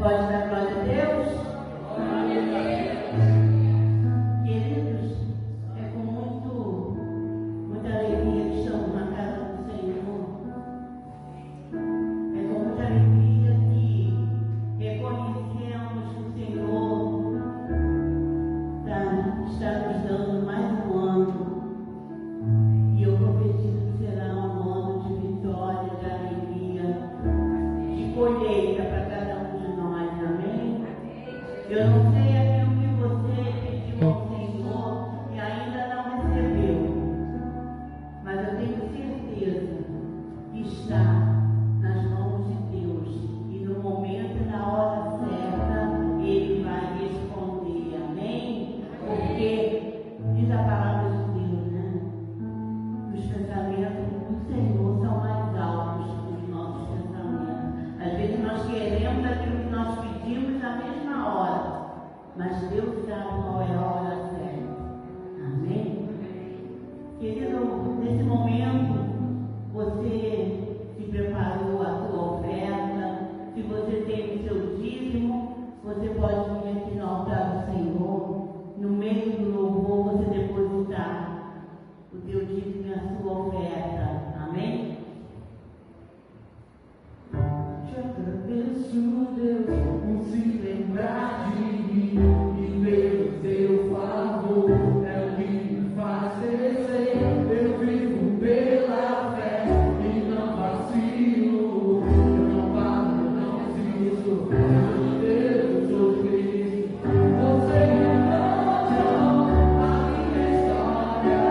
pode dar glória a Deus? Queridos, é com muita alegria que estamos na casa do Senhor. É com muita alegria que reconhecemos que o Senhor está nos dando mais um ano. E eu profetizo que será um ano de vitória, de alegria, de colheita para cada um de nós, amém? Eu não sei aquilo que você pediu ao Senhor e ainda não recebeu, mas eu tenho certeza que está nas mãos de Deus e no momento e na hora certa Ele vai responder, amém? Porque diz a palavra de Deus, né? Os pensamentos do Senhor são mais altos que os nossos pensamentos. Às vezes nós queremos aquilo que nós pedimos na mesma hora, mas Deus sabe qual é a hora certa. Amém? Querido, nesse momento, você se preparou a sua oferta. Se você tem o seu dízimo, você pode vir aqui no altar do Senhor. No meio do louvor, você depositar o teu dízimo e a sua oferta. Amém? Te agradeço, Deus, por se lembrar de mim e pelo teu favor. É o que me faz crescer. Eu vivo pela fé e não vacilo. Eu não paro, não desisto. Meu Deus, sou Cristo. Você mudou a minha história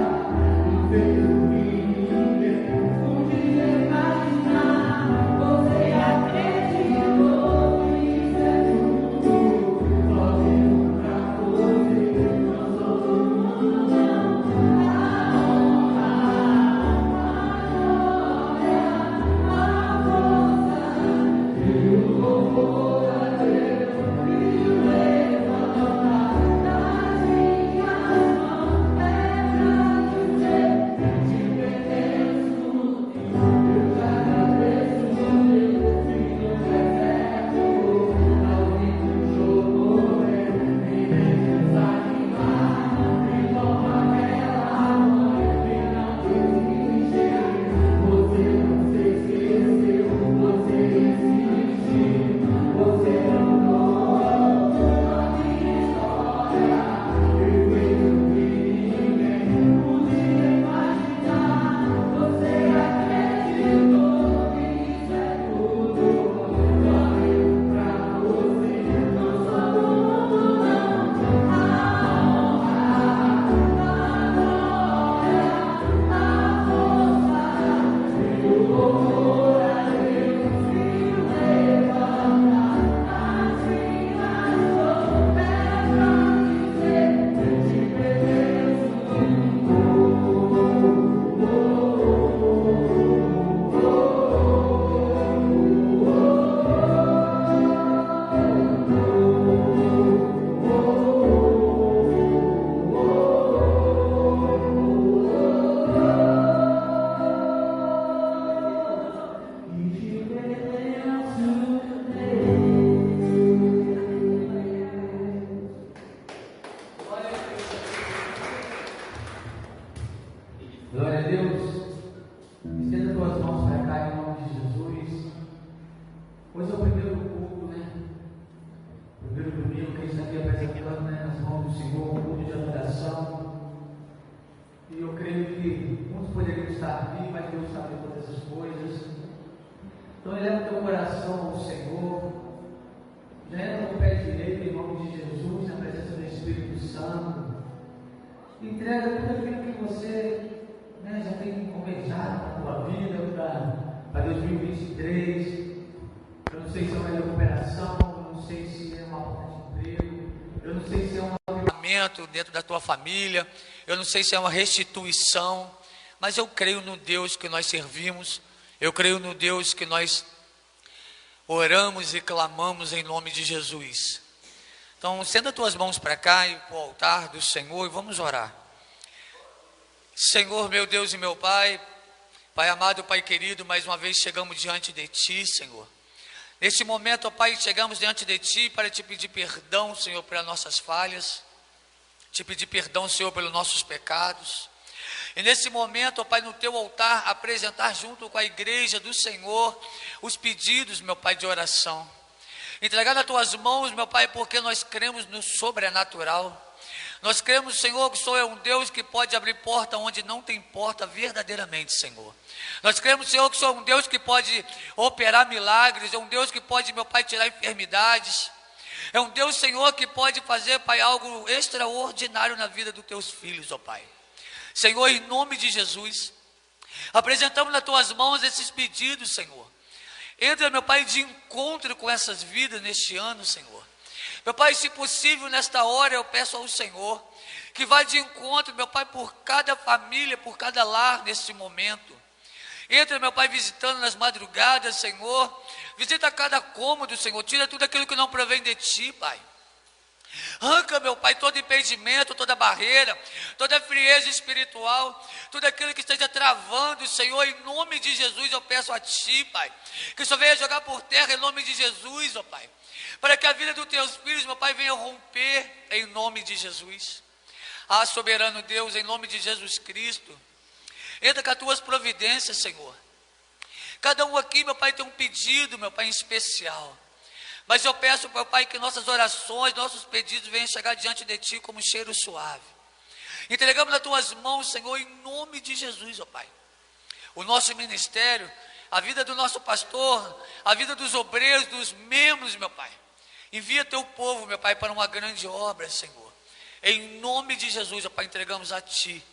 e fez o que ninguém podia imaginar. Você acreditou que isso é tudo. Sozinho pra você, não sou todo mundo, não. Eu louvor a Deus e o levantar nas minhas mãos é pra dizer que te pertenço. Eu te agradeço, Deus, filho do eterno, alguém que jogou me desanimar, e toma aquela mão que não desiste. Você não se esqueceu, você existe, você mudou a minha história e fez o que ninguém podia imaginar. Você acreditou que isso é tudo. Só eu pra você, não sou do mundo, não. A força e o louvor a Deus e o levantar nas minhas mãos é pra dizer que eu te pertenço. Glória a Deus. Estenda tuas mãos para cá em nome de Jesus. Hoje é o primeiro culto, né? Primeiro domingo que a gente está aqui apresentando, né, nas mãos do Senhor, um culto de adoração. E eu creio que muitos poderiam estar aqui, mas Deus sabe todas essas coisas. Então eleva teu coração ao Senhor. Já entra com o pé direito em nome de Jesus, na presença do Espírito Santo. Entrega tudo aquilo que você, né, já tem encomendado para a tua vida, para 2023. Eu não sei se é uma recuperação, eu não sei se é uma falta de emprego, eu não sei se é um avivamento dentro da tua família, eu não sei se é uma restituição, mas eu creio no Deus que nós servimos, eu creio no Deus que nós oramos e clamamos em nome de Jesus. Então, estenda tuas mãos para cá e para o altar do Senhor e vamos orar. Senhor, meu Deus e meu Pai, Pai amado, Pai querido, mais uma vez chegamos diante de Ti, Senhor. Neste momento, ó Pai, chegamos diante de Ti para Te pedir perdão, Senhor, pelas nossas falhas, Te pedir perdão, Senhor, pelos nossos pecados. E nesse momento, ó Pai, no Teu altar, apresentar junto com a igreja do Senhor os pedidos, meu Pai, de oração. Entregar nas Tuas mãos, meu Pai, porque nós cremos no sobrenatural. Nós cremos, Senhor, que o Senhor é um Deus que pode abrir porta onde não tem porta verdadeiramente, Senhor. Nós cremos, Senhor, que o Senhor é um Deus que pode operar milagres, é um Deus que pode, meu Pai, tirar enfermidades. É um Deus, Senhor, que pode fazer, Pai, algo extraordinário na vida dos Teus filhos, ó Pai. Senhor, em nome de Jesus, apresentamos nas Tuas mãos esses pedidos, Senhor. Entra, meu Pai, de encontro com essas vidas neste ano, Senhor. Meu Pai, se possível, nesta hora eu peço ao Senhor que vá de encontro, meu Pai, por cada família, por cada lar neste momento. Entra, meu Pai, visitando nas madrugadas, Senhor. Visita cada cômodo, Senhor. Tira tudo aquilo que não provém de Ti, Pai. Arranca, meu Pai, todo impedimento, toda barreira, toda frieza espiritual, tudo aquilo que esteja travando, Senhor, em nome de Jesus eu peço a Ti, Pai, que o Senhor venha jogar por terra em nome de Jesus, ó Pai, para que a vida dos Teus filhos, meu Pai, venha romper em nome de Jesus. Ah, soberano Deus, em nome de Jesus Cristo, entra com as Tuas providências, Senhor. Cada um aqui, meu Pai, tem um pedido, meu Pai, em especial. Mas eu peço, meu Pai, que nossas orações, nossos pedidos venham chegar diante de Ti como um cheiro suave. Entregamos nas Tuas mãos, Senhor, em nome de Jesus, ó Pai. O nosso ministério, a vida do nosso pastor, a vida dos obreiros, dos membros, meu Pai. Envia Teu povo, meu Pai, para uma grande obra, Senhor. Em nome de Jesus, ó Pai, entregamos a Ti.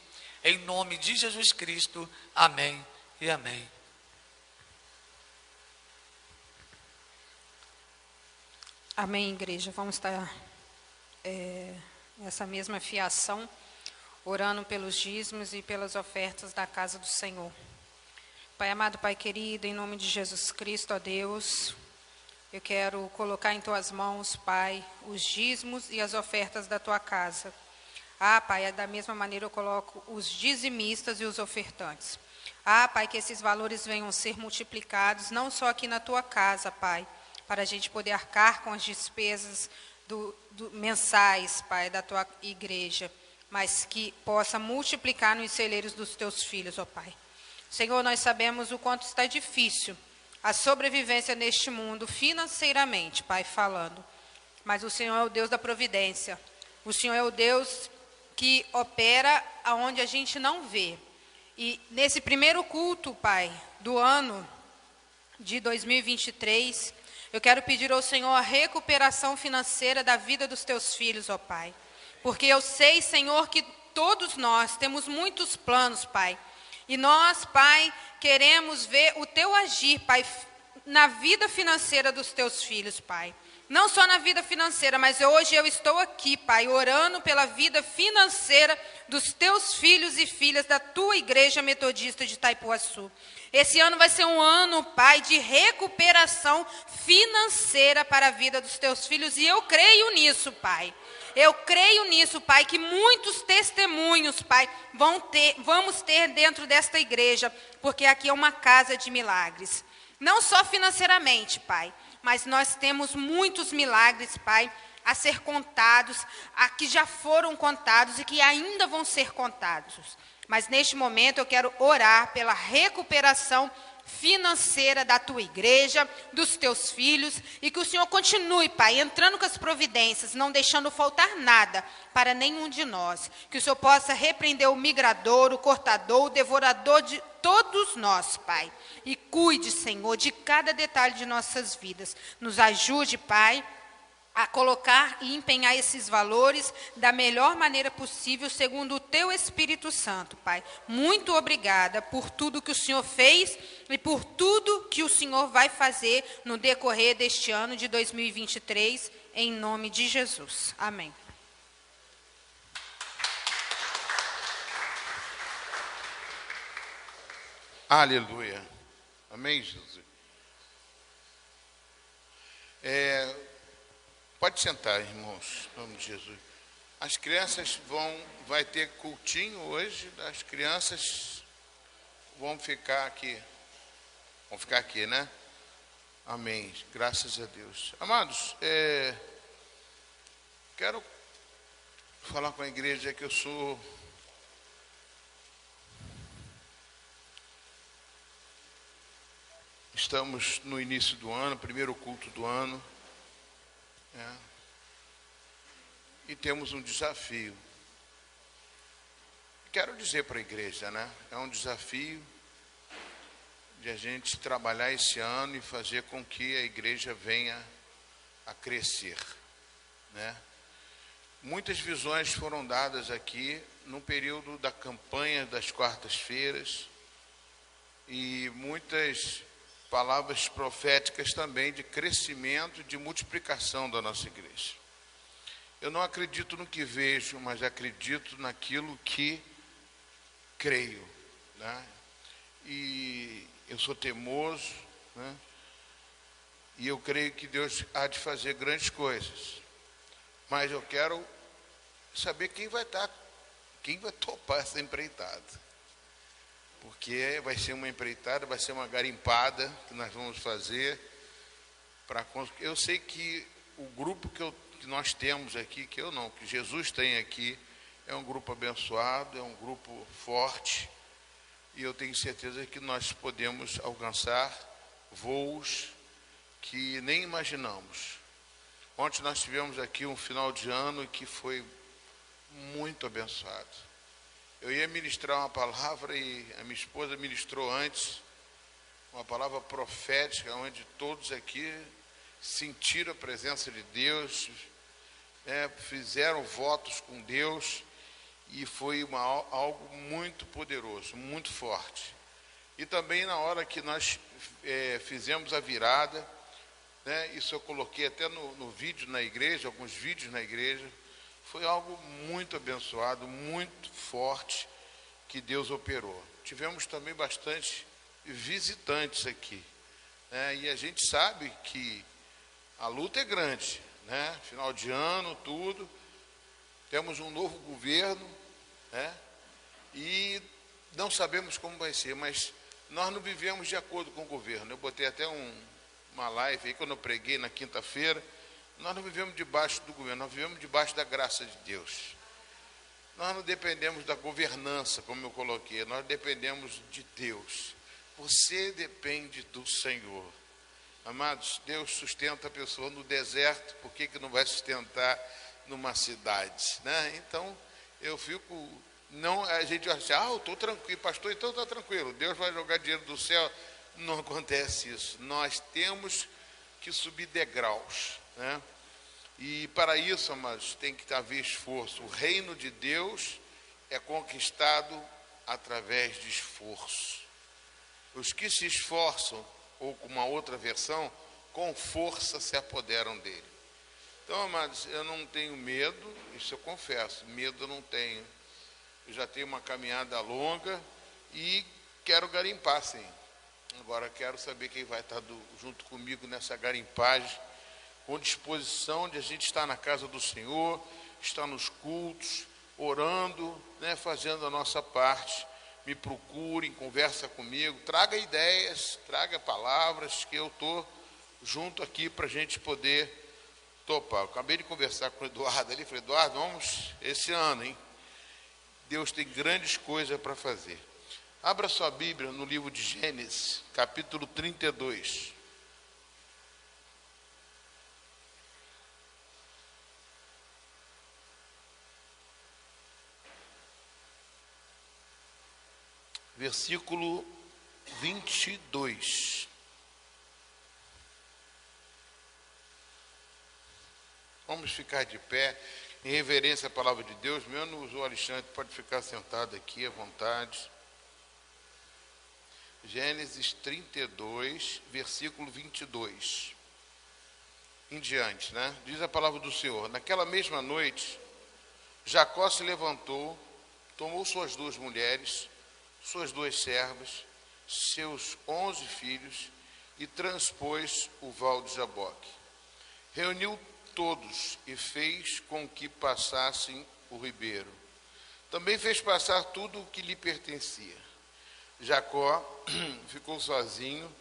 Em nome de Jesus Cristo. Amém e amém. Amém, igreja. Vamos estar nessa mesma fiação, orando pelos dízimos e pelas ofertas da casa do Senhor. Pai amado, Pai querido, em nome de Jesus Cristo, ó Deus, eu quero colocar em Tuas mãos, Pai, os dízimos e as ofertas da Tua casa. Ah, Pai, da mesma maneira eu coloco os dizimistas e os ofertantes. Ah, Pai, que esses valores venham ser multiplicados, não só aqui na Tua casa, Pai, para a gente poder arcar com as despesas mensais, Pai, da Tua igreja, mas que possa multiplicar nos celeiros dos Teus filhos, ó Pai. Senhor, nós sabemos o quanto está difícil a sobrevivência neste mundo, financeiramente, Pai, falando. Mas o Senhor é o Deus da providência. O Senhor é o Deus que opera aonde a gente não vê. E nesse primeiro culto, Pai, do ano de 2023, eu quero pedir ao Senhor a recuperação financeira da vida dos Teus filhos, ó Pai. Porque eu sei, Senhor, que todos nós temos muitos planos, Pai. E nós, Pai, queremos ver o Teu agir, Pai, na vida financeira dos Teus filhos, Pai. Não só na vida financeira, mas hoje eu estou aqui, Pai, orando pela vida financeira dos Teus filhos e filhas da Tua Igreja Metodista de Itaipuaçu. Esse ano vai ser um ano, Pai, de recuperação financeira para a vida dos Teus filhos. E eu creio nisso, Pai. Eu creio nisso, Pai, que muitos testemunhos, Pai, vamos ter dentro desta igreja. Porque aqui é uma casa de milagres. Não só financeiramente, Pai, mas nós temos muitos milagres, Pai, a ser contados, a que já foram contados e que ainda vão ser contados. Mas neste momento eu quero orar pela recuperação financeira da Tua igreja, dos Teus filhos, e que o Senhor continue, Pai, entrando com as providências, não deixando faltar nada para nenhum de nós. Que o Senhor possa repreender o migrador, o cortador, o devorador de todos nós, Pai. E cuide, Senhor, de cada detalhe de nossas vidas. Nos ajude, Pai, a colocar e empenhar esses valores da melhor maneira possível, segundo o Teu Espírito Santo, Pai. Muito obrigada por tudo que o Senhor fez e por tudo que o Senhor vai fazer no decorrer deste ano de 2023, em nome de Jesus. Amém. Aleluia. Amém, Jesus. Pode sentar, irmãos, em nome de Jesus. As crianças vai ter cultinho hoje, as crianças vão ficar aqui, né? Amém. Graças a Deus. Amados, quero falar com a igreja que eu sou estamos no início do ano, primeiro culto do ano, e temos um desafio. Quero dizer para a igreja, é um desafio de a gente trabalhar esse ano e fazer com que a igreja venha a crescer, Muitas visões foram dadas aqui no período da campanha das quartas-feiras e muitas palavras proféticas também de crescimento e de multiplicação da nossa igreja. Eu não acredito no que vejo, mas acredito naquilo que creio, E eu sou teimoso, E eu creio que Deus há de fazer grandes coisas. Mas eu quero saber quem vai topar essa empreitada. Porque vai ser uma empreitada, vai ser uma garimpada que nós vamos fazer. Eu sei que o grupo que nós temos aqui, que Jesus tem aqui, é um grupo abençoado, é um grupo forte. E eu tenho certeza que nós podemos alcançar voos que nem imaginamos. Ontem nós tivemos aqui um final de ano que foi muito abençoado. Eu ia ministrar uma palavra e a minha esposa ministrou antes, uma palavra profética, onde todos aqui sentiram a presença de Deus, fizeram votos com Deus, e foi algo muito poderoso, muito forte. E também na hora que nós fizemos a virada, isso eu coloquei até no vídeo na igreja, alguns vídeos na igreja, foi algo muito abençoado, muito forte, que Deus operou. Tivemos também bastante visitantes aqui, e a gente sabe que a luta é grande, Final de ano, tudo. Temos um novo governo, e não sabemos como vai ser, mas nós não vivemos de acordo com o governo. Eu botei até uma live aí, quando eu preguei na quinta-feira. Nós não vivemos debaixo do governo, nós vivemos debaixo da graça de Deus. Nós não dependemos da governança, como eu coloquei, nós dependemos de Deus. Você depende do Senhor. Amados, Deus sustenta a pessoa no deserto, por que não vai sustentar numa cidade, Então, eu fico... a gente vai achar, eu estou tranquilo, pastor, então está tranquilo, Deus vai jogar dinheiro do céu. Não acontece isso. Nós temos que subir degraus, E para isso, amados, tem que haver esforço. O reino de Deus é conquistado através de esforço. Os que se esforçam, ou com uma outra versão, com força se apoderam dele. Então, amados, eu não tenho medo, isso eu confesso, medo eu não tenho. Eu já tenho uma caminhada longa e quero garimpar, sim. Agora quero saber quem vai estar junto comigo nessa garimpagem, com disposição de a gente estar na casa do Senhor, estar nos cultos, orando, fazendo a nossa parte. Me procurem, conversa comigo, traga ideias, traga palavras, que eu estou junto aqui para a gente poder topar. Eu acabei de conversar com o Eduardo ali, falei, Eduardo, vamos esse ano, hein? Deus tem grandes coisas para fazer. Abra sua Bíblia no livro de Gênesis, capítulo 32. Versículo 22. Vamos ficar de pé, em reverência à palavra de Deus. Menos o Alexandre pode ficar sentado aqui à vontade. Gênesis 32, versículo 22. Em diante, Diz a palavra do Senhor. Naquela mesma noite, Jacó se levantou, tomou suas 2 mulheres, suas 2 servas, seus 11 filhos, e transpôs o val de Jaboque. Reuniu todos e fez com que passassem o ribeiro. Também fez passar tudo o que lhe pertencia. Jacó ficou sozinho,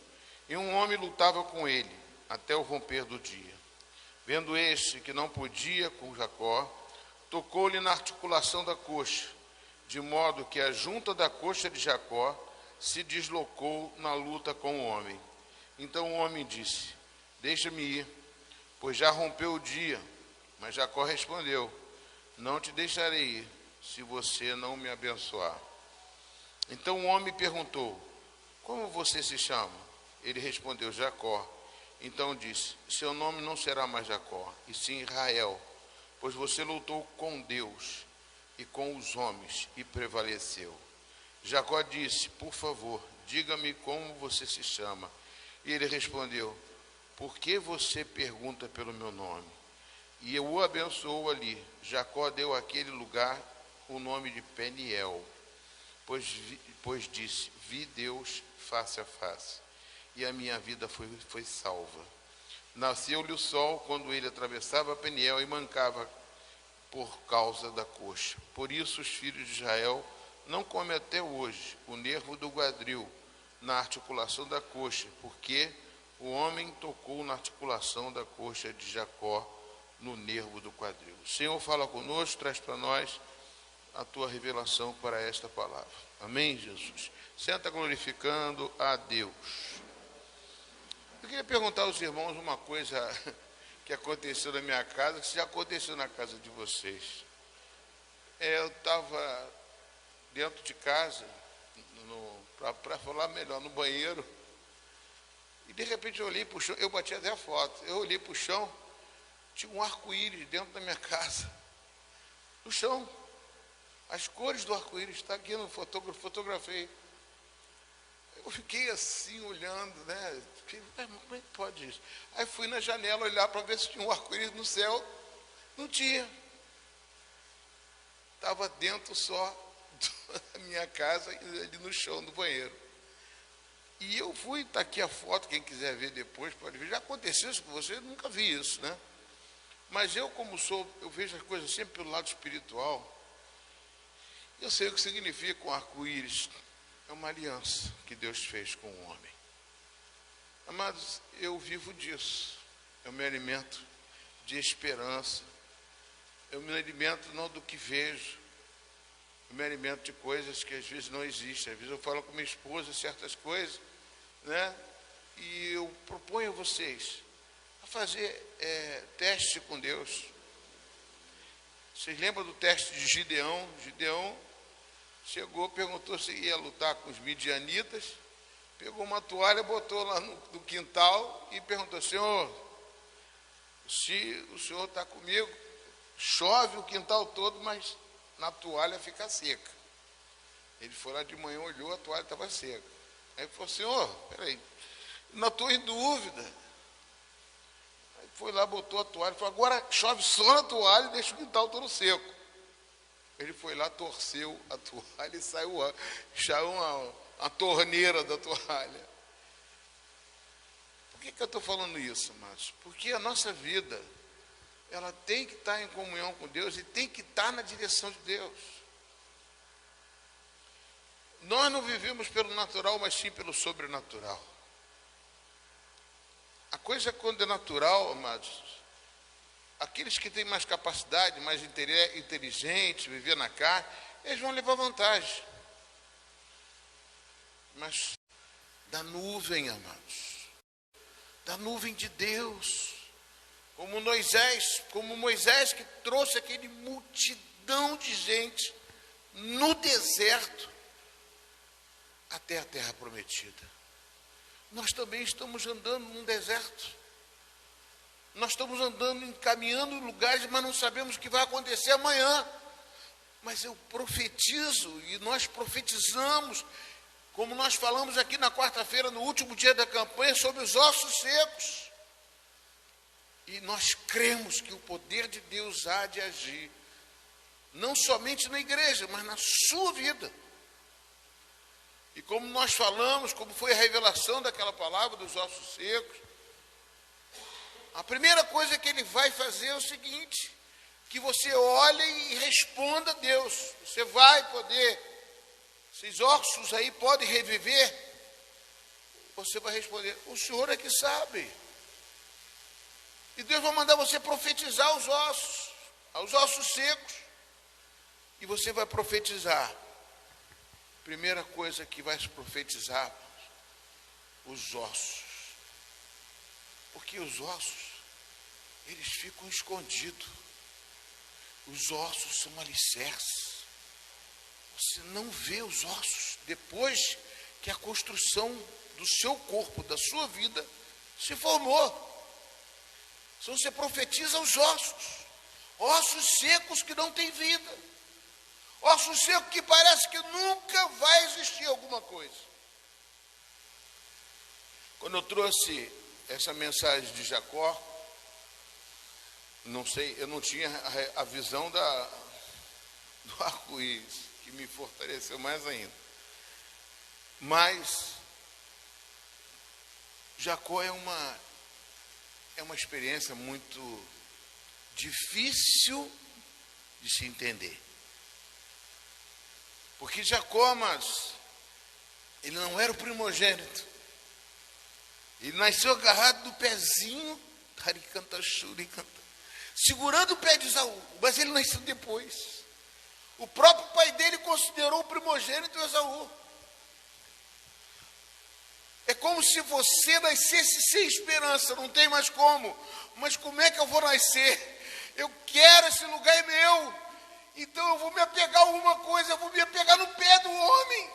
e um homem lutava com ele. até o romper do dia. Vendo este que não podia com Jacó, tocou-lhe na articulação da coxa, de modo que a junta da coxa de Jacó se deslocou na luta com o homem. Então o homem disse: deixa-me ir, pois já rompeu o dia. Mas Jacó respondeu: não te deixarei ir, se você não me abençoar. Então o homem perguntou: como você se chama? Ele respondeu: Jacó. Então disse: seu nome não será mais Jacó, e sim Israel, pois você lutou com Deus e com os homens e prevaleceu. Jacó disse: por favor, diga-me como você se chama. E ele respondeu: por que você pergunta pelo meu nome? E eu o abençoou ali. Jacó deu àquele lugar o nome de Peniel, pois disse: vi Deus face a face, e a minha vida foi salva. Nasceu-lhe o sol quando ele atravessava Peniel e mancava por causa da coxa. Por isso os filhos de Israel não comem até hoje o nervo do quadril na articulação da coxa, porque o homem tocou na articulação da coxa de Jacó, no nervo do quadril. O Senhor fala conosco, traz para nós a tua revelação para esta palavra. Amém, Jesus? Senta glorificando a Deus. Eu queria perguntar aos irmãos uma coisa que aconteceu na minha casa, que já aconteceu na casa de vocês. Eu estava dentro de casa, para falar melhor, no banheiro, e de repente eu olhei para o chão, eu bati até a foto, eu olhei para o chão, tinha um arco-íris dentro da minha casa, no chão, as cores do arco-íris, está aqui no fotografei. Eu fiquei assim olhando, né? Como é que pode isso? Aí fui na janela olhar para ver se tinha um arco-íris no céu, não tinha. Estava dentro só da minha casa, ali no chão do banheiro. E eu fui, está aqui a foto, quem quiser ver depois pode ver. Já aconteceu isso com você? Eu nunca vi isso, né? Mas eu, como sou, eu vejo as coisas sempre pelo lado espiritual. Eu sei o que significa um arco-íris. É uma aliança que Deus fez com o homem. Amados, eu vivo disso. Eu me alimento de esperança. Eu me alimento não do que vejo. Eu me alimento de coisas que às vezes não existem. Às vezes eu falo com minha esposa certas coisas, né? E eu proponho a vocês a fazer teste com Deus. Vocês lembram do teste de Gideão? Gideão chegou, perguntou se ia lutar com os midianitas, pegou uma toalha, botou lá no quintal e perguntou: Senhor, se o Senhor está comigo, chove o quintal todo, mas na toalha fica seca. Ele foi lá de manhã, olhou, a toalha estava seca. Aí ele falou: Senhor, peraí, não estou em dúvida. Aí foi lá, botou a toalha, falou: agora chove só na toalha e deixa o quintal todo seco. Ele foi lá, torceu a toalha e saiu a torneira da toalha. Por que eu estou falando isso, Márcio? Porque a nossa vida, ela tem que estar em comunhão com Deus e tem que estar na direção de Deus. Nós não vivemos pelo natural, mas sim pelo sobrenatural. A coisa quando é natural, amados, aqueles que têm mais capacidade, mais inteligente, viver na carne, eles vão levar vantagem. Mas da nuvem, amados, da nuvem de Deus, como Moisés que trouxe aquele multidão de gente no deserto até a terra prometida. Nós também estamos andando num deserto. Nós estamos andando, caminhando em lugares, mas não sabemos o que vai acontecer amanhã. Mas eu profetizo, e nós profetizamos, como nós falamos aqui na quarta-feira, no último dia da campanha, sobre os ossos secos. E nós cremos que o poder de Deus há de agir, não somente na igreja, mas na sua vida. E como nós falamos, como foi a revelação daquela palavra dos ossos secos, a primeira coisa que ele vai fazer é o seguinte: que você olhe e responda a Deus. Você vai poder, esses ossos aí podem reviver? Você vai responder: o Senhor é que sabe. Deus vai mandar você profetizar aos ossos secos. E você vai profetizar. Primeira coisa que vai se profetizar, os ossos. Porque os ossos, eles ficam escondidos. Os ossos são alicerces. Você não vê os ossos depois que a construção do seu corpo, da sua vida, se formou. Então você profetiza os ossos secos que não têm vida, ossos secos que parece que nunca vai existir alguma coisa. Quando eu trouxe essa mensagem de Jacó, não sei, eu não tinha a visão do arco-íris, que me fortaleceu mais ainda. Mas Jacó é uma experiência muito difícil de se entender. Porque Jacó, mas ele não era o primogênito. Ele nasceu agarrado do pezinho, segurando o pé de Esaú, mas ele nasceu depois. O próprio pai dele considerou o primogênito Esaú. É como se você nascesse sem esperança, não tem mais como. Mas como é que eu vou nascer? Eu quero, esse lugar é meu. Então eu vou me apegar a alguma coisa, eu vou me apegar no pé do homem,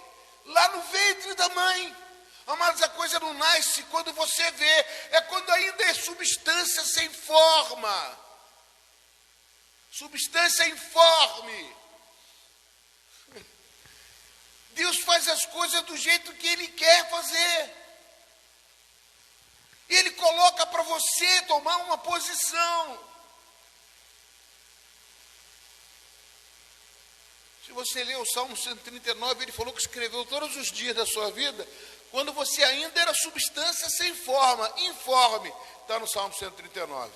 lá no ventre da mãe. Amados, a coisa não nasce quando você vê, é quando ainda é substância sem forma. Substância informe. Deus faz as coisas do jeito que Ele quer fazer. Ele coloca para você tomar uma posição. Se você ler o Salmo 139, ele falou que escreveu todos os dias da sua vida, quando você ainda era substância sem forma, informe, está no Salmo 139.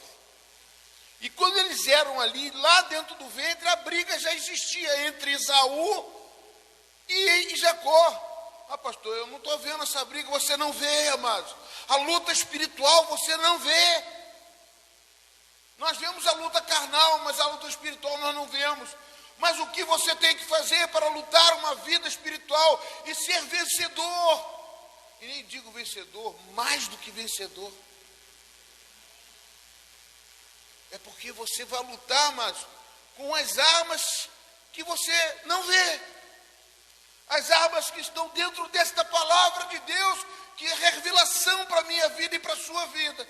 E quando eles eram ali, lá dentro do ventre, a briga já existia entre Esaú e Jacó. Ah, pastor, eu não estou vendo essa briga. Você não vê, amados. A luta espiritual você não vê. Nós vemos a luta carnal, mas a luta espiritual nós não vemos. Mas o que você tem que fazer para lutar uma vida espiritual e ser vencedor? E nem digo vencedor, mais do que vencedor. É porque você vai lutar, mas com as armas que você não vê. As armas que estão dentro desta palavra de Deus, que é revelação para a minha vida e para a sua vida.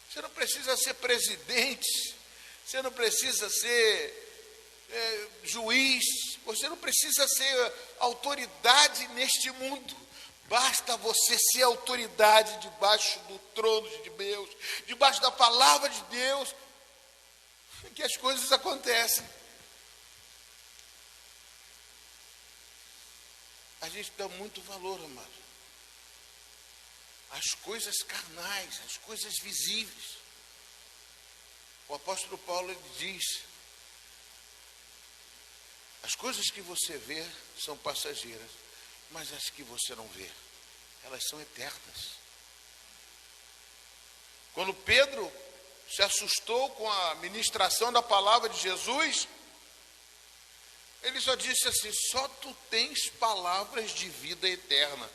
Você não precisa ser presidente, você não precisa ser juiz, você não precisa ser autoridade neste mundo. Basta você ser autoridade debaixo do trono de Deus, debaixo da palavra de Deus, que as coisas acontecem. A gente dá muito valor, amado, às coisas carnais, às coisas visíveis. O apóstolo Paulo ele diz: as coisas que você vê são passageiras, mas as que você não vê, elas são eternas. Quando Pedro se assustou com a ministração da palavra de Jesus, ele só disse assim: só tu tens palavras de vida eterna.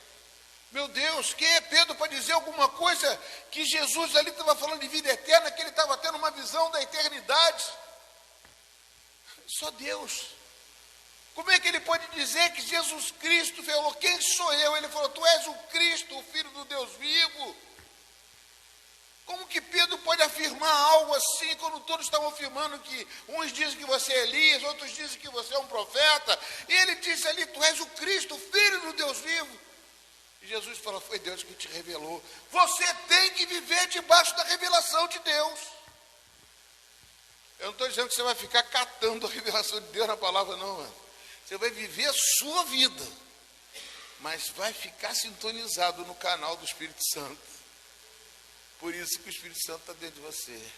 Meu Deus, quem é Pedro para dizer alguma coisa que Jesus ali estava falando de vida eterna, que ele estava tendo uma visão da eternidade? Só Deus. Como é que ele pode dizer que Jesus Cristo falou: quem sou eu? Ele falou: tu és o Cristo, o Filho do Deus vivo. Como que Pedro pode afirmar algo assim, quando todos estavam afirmando que uns dizem que você é Elias, outros dizem que você é um profeta, e ele disse ali: tu és o Cristo, o Filho do Deus vivo. E Jesus falou: foi Deus que te revelou. Você tem que viver debaixo da revelação de Deus. Eu não estou dizendo que você vai ficar catando a revelação de Deus na palavra, não, mano. Você vai viver a sua vida, mas vai ficar sintonizado no canal do Espírito Santo. Por isso que o Espírito Santo está dentro de você.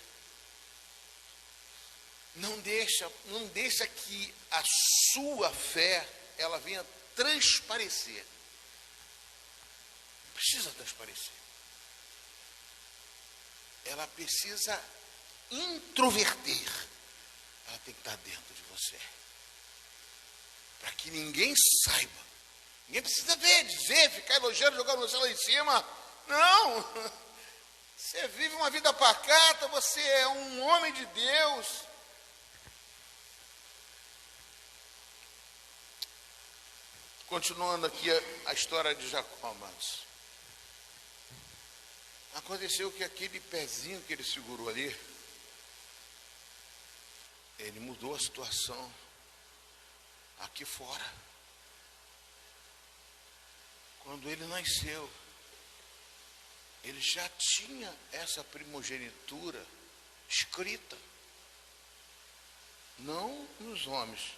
Não deixa que a sua fé ela venha transparecer. Precisa transparecer. ela precisa introverter. Ela tem que estar dentro de você. Para que ninguém saiba. Ninguém precisa ver, dizer, ficar elogiando, jogando você lá em cima. Não. Você vive uma vida pacata, você é um homem de Deus. Continuando aqui a história de Jacó, amados. Aconteceu que aquele pezinho que ele segurou ali, ele mudou a situação aqui fora. Quando ele nasceu, ele já tinha essa primogenitura escrita. Não nos homens,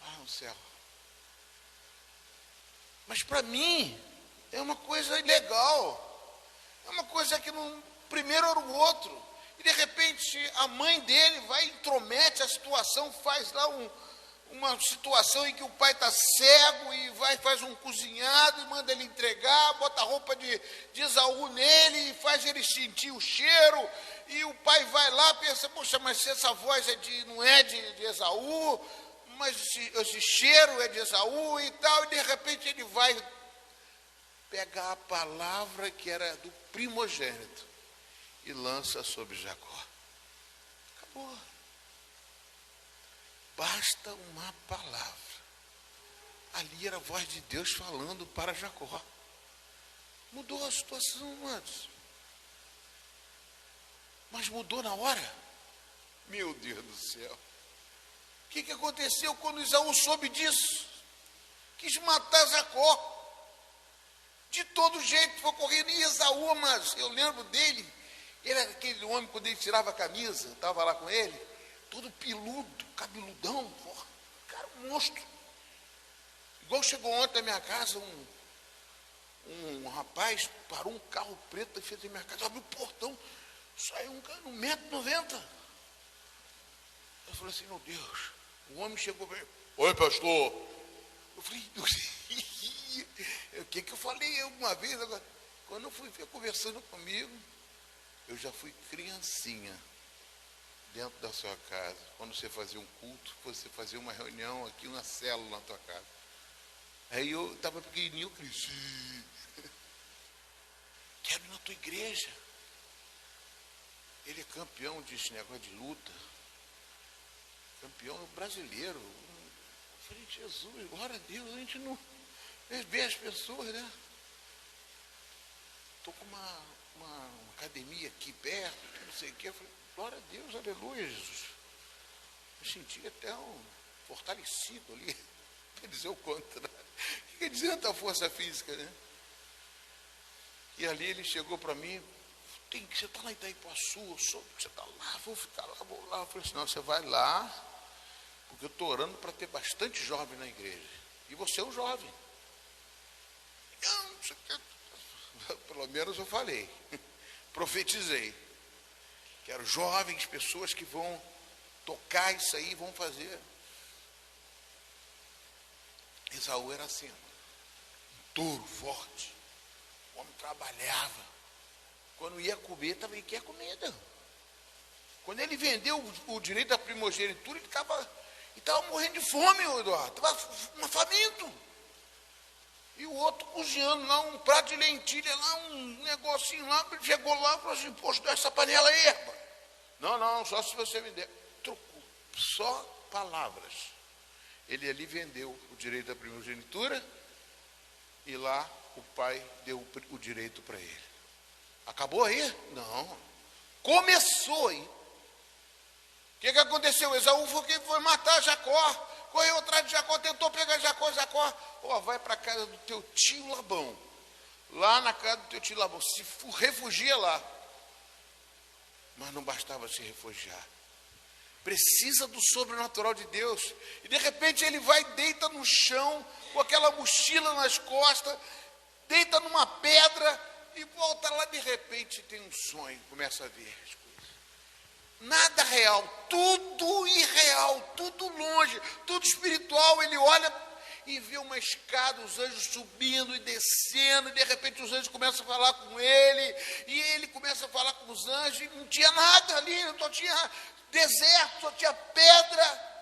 mas no céu. Mas para mim, é uma coisa ilegal. É uma coisa que primeiro era o outro. E de repente a mãe dele vai, intromete a situação, faz lá uma situação em que o pai está cego e faz um cozinhado e manda ele entregar, bota a roupa de Esaú nele e faz ele sentir o cheiro. E o pai vai lá e pensa, poxa, mas se essa voz não é de Esaú, mas esse cheiro é de Esaú e tal. E de repente ele vai pegar a palavra que era do primogênito e lança sobre Jacó. Acabou. Basta uma palavra. Ali era a voz de Deus falando para Jacó. Mudou a situação, amados. Mas mudou na hora. Meu Deus do céu. O que aconteceu quando Esaú soube disso? Quis matar Jacó. De todo jeito, foi correndo. E Esaú, mas eu lembro dele. Ele era aquele homem, quando ele tirava a camisa, estava lá com ele, todo peludo, cabeludão, porra, cara, um monstro. Igual chegou ontem na minha casa, um rapaz parou um carro preto e fez na minha casa, abriu o portão, saiu um cara, 1,90 m. Eu falei assim, meu Deus, o homem chegou para mim, oi pastor. Eu falei, o que eu falei uma vez agora? Quando eu fui conversando comigo, eu já fui criancinha dentro da sua casa. Quando você fazia um culto, você fazia uma reunião aqui, uma célula na tua casa. Aí eu estava pequenininho, eu cresci. Quero ir na tua igreja. Ele é campeão desse negócio de luta. Campeão brasileiro. Eu falei, Jesus, glória a Deus, a gente não vê as pessoas, né? Estou com uma academia aqui perto, não sei o que. Eu falei, glória a Deus, aleluia, Jesus. Eu senti até fortalecido ali, para dizer o contrário. O que quer dizer tanta força física, né? E ali ele chegou para mim, você está lá em Itaipuaçu, eu soube que você está lá, vou ficar lá, vou lá. Eu falei assim, não, você vai lá, porque eu estou orando para ter bastante jovem na igreja. E você é um jovem. Não sei o que. Pelo menos eu falei, profetizei. Quero jovens, pessoas que vão tocar isso aí, vão fazer. Esaú era assim, um touro forte, o homem trabalhava. Quando ia comer, também quer comida. Quando ele vendeu o direito da primogenitura, ele estava morrendo de fome, Eduardo, estava faminto. E o outro cozinhando lá um prato de lentilha, lá um negocinho lá, ele chegou lá e falou assim, poxa, dá essa panela aí, rapaz. Não, só se você vender. Trocou, só palavras. Ele ali vendeu o direito da primogenitura e lá o pai deu o direito para ele. Acabou aí? Não. Começou aí. O que aconteceu? Esaú foi quem foi matar Jacó. Correu atrás de Jacó, tentou pegar Jacó. Vai para a casa do teu tio Labão. Lá na casa do teu tio Labão. Se refugia lá. Mas não bastava se refugiar. Precisa do sobrenatural de Deus. E de repente ele vai, deita no chão, com aquela mochila nas costas, deita numa pedra e volta lá. De repente tem um sonho, começa a ver as coisas. Nada real, tudo irreal, tudo longe, tudo espiritual. Ele olha e vê uma escada, os anjos subindo e descendo, e de repente os anjos começam a falar com ele, e ele começa a falar com os anjos, e não tinha nada ali, só tinha deserto, só tinha pedra.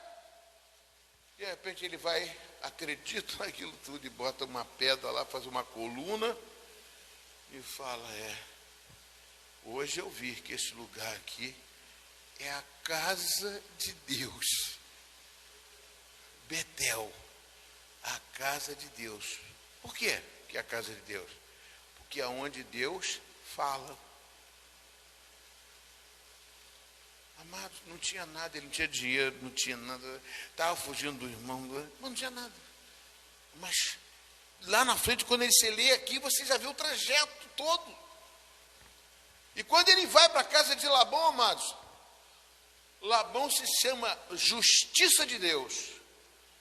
De repente ele vai, acredita naquilo tudo, e bota uma pedra lá, faz uma coluna, e fala, hoje eu vi que esse lugar aqui é a casa de Deus. Betel, a casa de Deus. Por quê que é a casa de Deus? Porque é onde Deus fala. Amados, não tinha nada, ele não tinha dinheiro, não tinha nada, estava fugindo do irmão, mas não tinha nada. Mas lá na frente, quando ele se lê aqui, você já vê o trajeto todo. E quando ele vai para a casa de Labão, amados, Labão se chama justiça de Deus.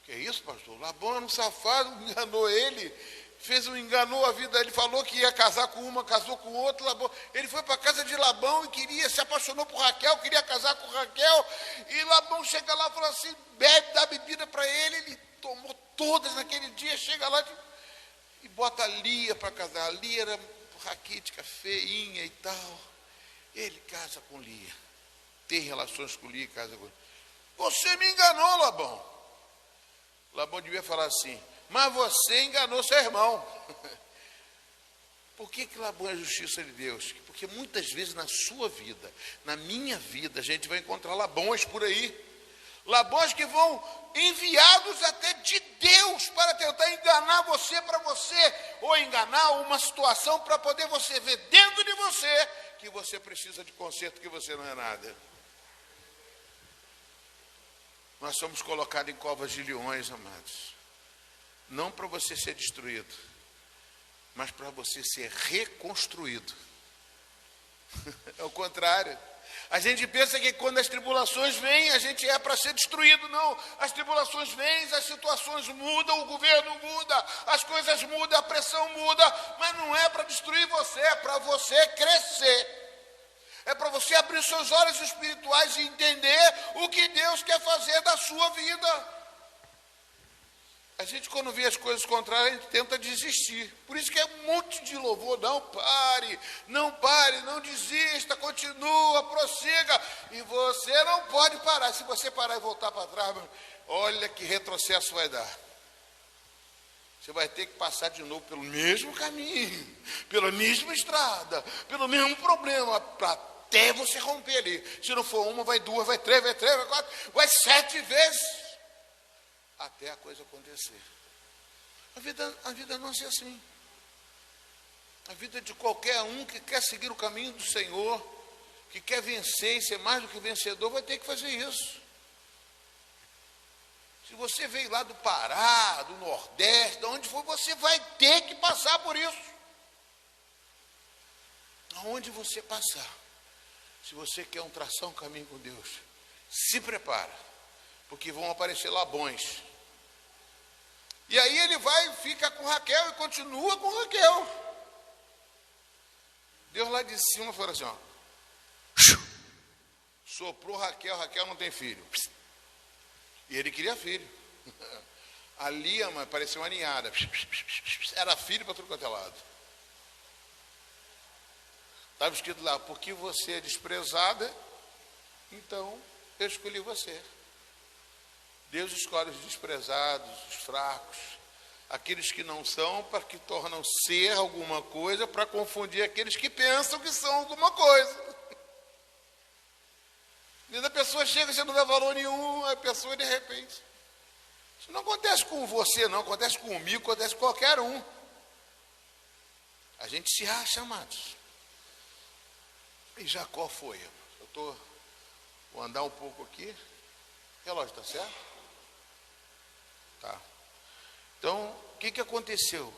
Que é isso, pastor? Labão era um safado, enganou ele, enganou a vida. Ele falou que ia casar com uma, casou com outra. Labão, ele foi para a casa de Labão e se apaixonou por Raquel, queria casar com Raquel. E Labão chega lá e fala assim, dá bebida para ele. Ele tomou todas naquele dia, chega lá e bota a Lia para casar. A Lia era raquítica, feinha e tal. Ele casa com Lia, tem relações com Lia e casa com Lia. Você me enganou, Labão. Labão devia falar assim, mas você enganou seu irmão. Por que Labão é a justiça de Deus? Porque muitas vezes na sua vida, na minha vida, a gente vai encontrar Labões por aí. Labões que vão enviados até de Deus para tentar enganar você, para você, ou enganar uma situação para poder você ver dentro de você que você precisa de conserto, que você não é nada. Nós somos colocados em covas de leões, amados. Não para você ser destruído, mas para você ser reconstruído. É o contrário. A gente pensa que quando as tribulações vêm, a gente é para ser destruído. Não, as tribulações vêm, as situações mudam, o governo muda, as coisas mudam, a pressão muda, mas não é para destruir você, é para você crescer. É para você abrir seus olhos espirituais e entender o que Deus quer fazer da sua vida. A gente, quando vê as coisas contrárias, a gente tenta desistir. Por isso que é um monte de louvor. Não pare, não desista, continua, prossiga. E você não pode parar. Se você parar e voltar para trás, olha que retrocesso vai dar. Você vai ter que passar de novo pelo mesmo caminho, pela mesma estrada, pelo mesmo problema, até você romper ali. Se não for uma, vai duas, vai três, vai quatro, vai 7 vezes. Até a coisa acontecer. A vida não é assim. A vida de qualquer um que quer seguir o caminho do Senhor, que quer vencer e ser mais do que vencedor, vai ter que fazer isso. Se você veio lá do Pará, do Nordeste, de onde for, você vai ter que passar por isso. Aonde você passar, se você quer traçar um caminho com Deus, se prepara, porque vão aparecer Labões. E aí ele vai, fica com Raquel e continua com Raquel. Deus lá de cima falou assim, ó, soprou Raquel, Raquel não tem filho. E ele queria filho. A Lia, parecia uma ninhada. Era filho para tudo quanto é lado. Estava escrito lá, porque você é desprezada, então eu escolhi você. Deus escolhe os desprezados, os fracos, aqueles que não são, para que tornam ser alguma coisa, para confundir aqueles que pensam que são alguma coisa. E a pessoa chega, você não dá valor nenhum, a pessoa de repente. Isso não acontece com você, não, acontece comigo, acontece com qualquer um. A gente se acha, amados. E Jacó foi. Vou andar um pouco aqui. O relógio está certo? Tá. Então, o que aconteceu?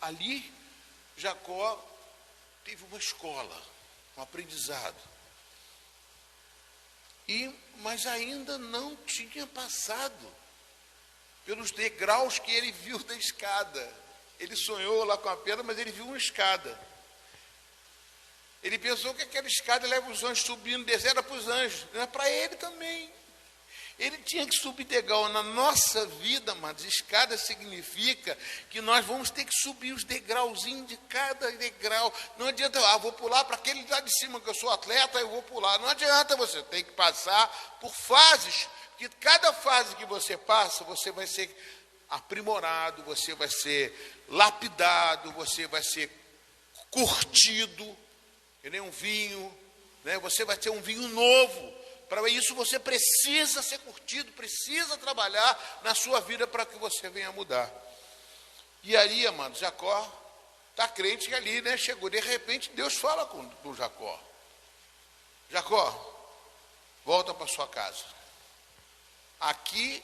Ali, Jacó teve uma escola, um aprendizado. Mas ainda não tinha passado pelos degraus que ele viu da escada. Ele sonhou lá com a pedra, mas ele viu uma escada. Ele pensou que aquela escada leva os anjos subindo, descendo para os anjos. Era para ele também. Ele tinha que subir degrau. Na nossa vida, mas escada significa que nós vamos ter que subir os degrauzinhos de cada degrau. Não adianta, vou pular para aquele lá de cima, que eu sou atleta, eu vou pular. Não adianta, você tem que passar por fases, que cada fase que você passa, você vai ser aprimorado, você vai ser lapidado, você vai ser curtido, que nem um vinho, né? Você vai ter um vinho novo. Para isso você precisa ser curtido, precisa trabalhar na sua vida para que você venha mudar. E aí, amado, Jacó está crente ali, né? Chegou, de repente, Deus fala com Jacó. Jacó, volta para sua casa. Aqui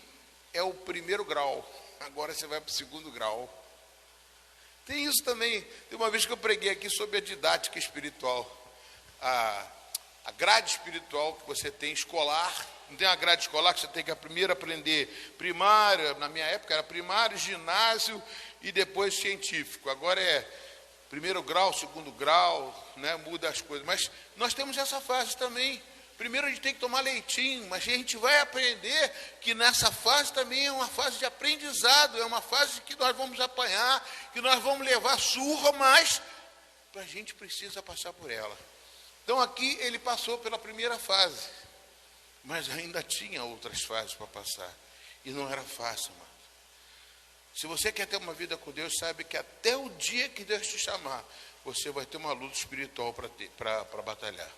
é o primeiro grau, agora você vai para o segundo grau. Tem isso também, tem uma vez que eu preguei aqui sobre a didática espiritual, a grade espiritual que você tem escolar. Não tem uma grade escolar que você tem que primeiro aprender primária, na minha época era primário, ginásio e depois científico. Agora é primeiro grau, segundo grau, né? Muda as coisas. Mas nós temos essa fase também. Primeiro a gente tem que tomar leitinho, mas a gente vai aprender que nessa fase também é uma fase de aprendizado, é uma fase que nós vamos apanhar, que nós vamos levar surra, mas a gente precisa passar por ela. Então aqui ele passou pela primeira fase, mas ainda tinha outras fases para passar, e não era fácil, mano. Se você quer ter uma vida com Deus, sabe que até o dia que Deus te chamar, você vai ter uma luta espiritual para batalhar.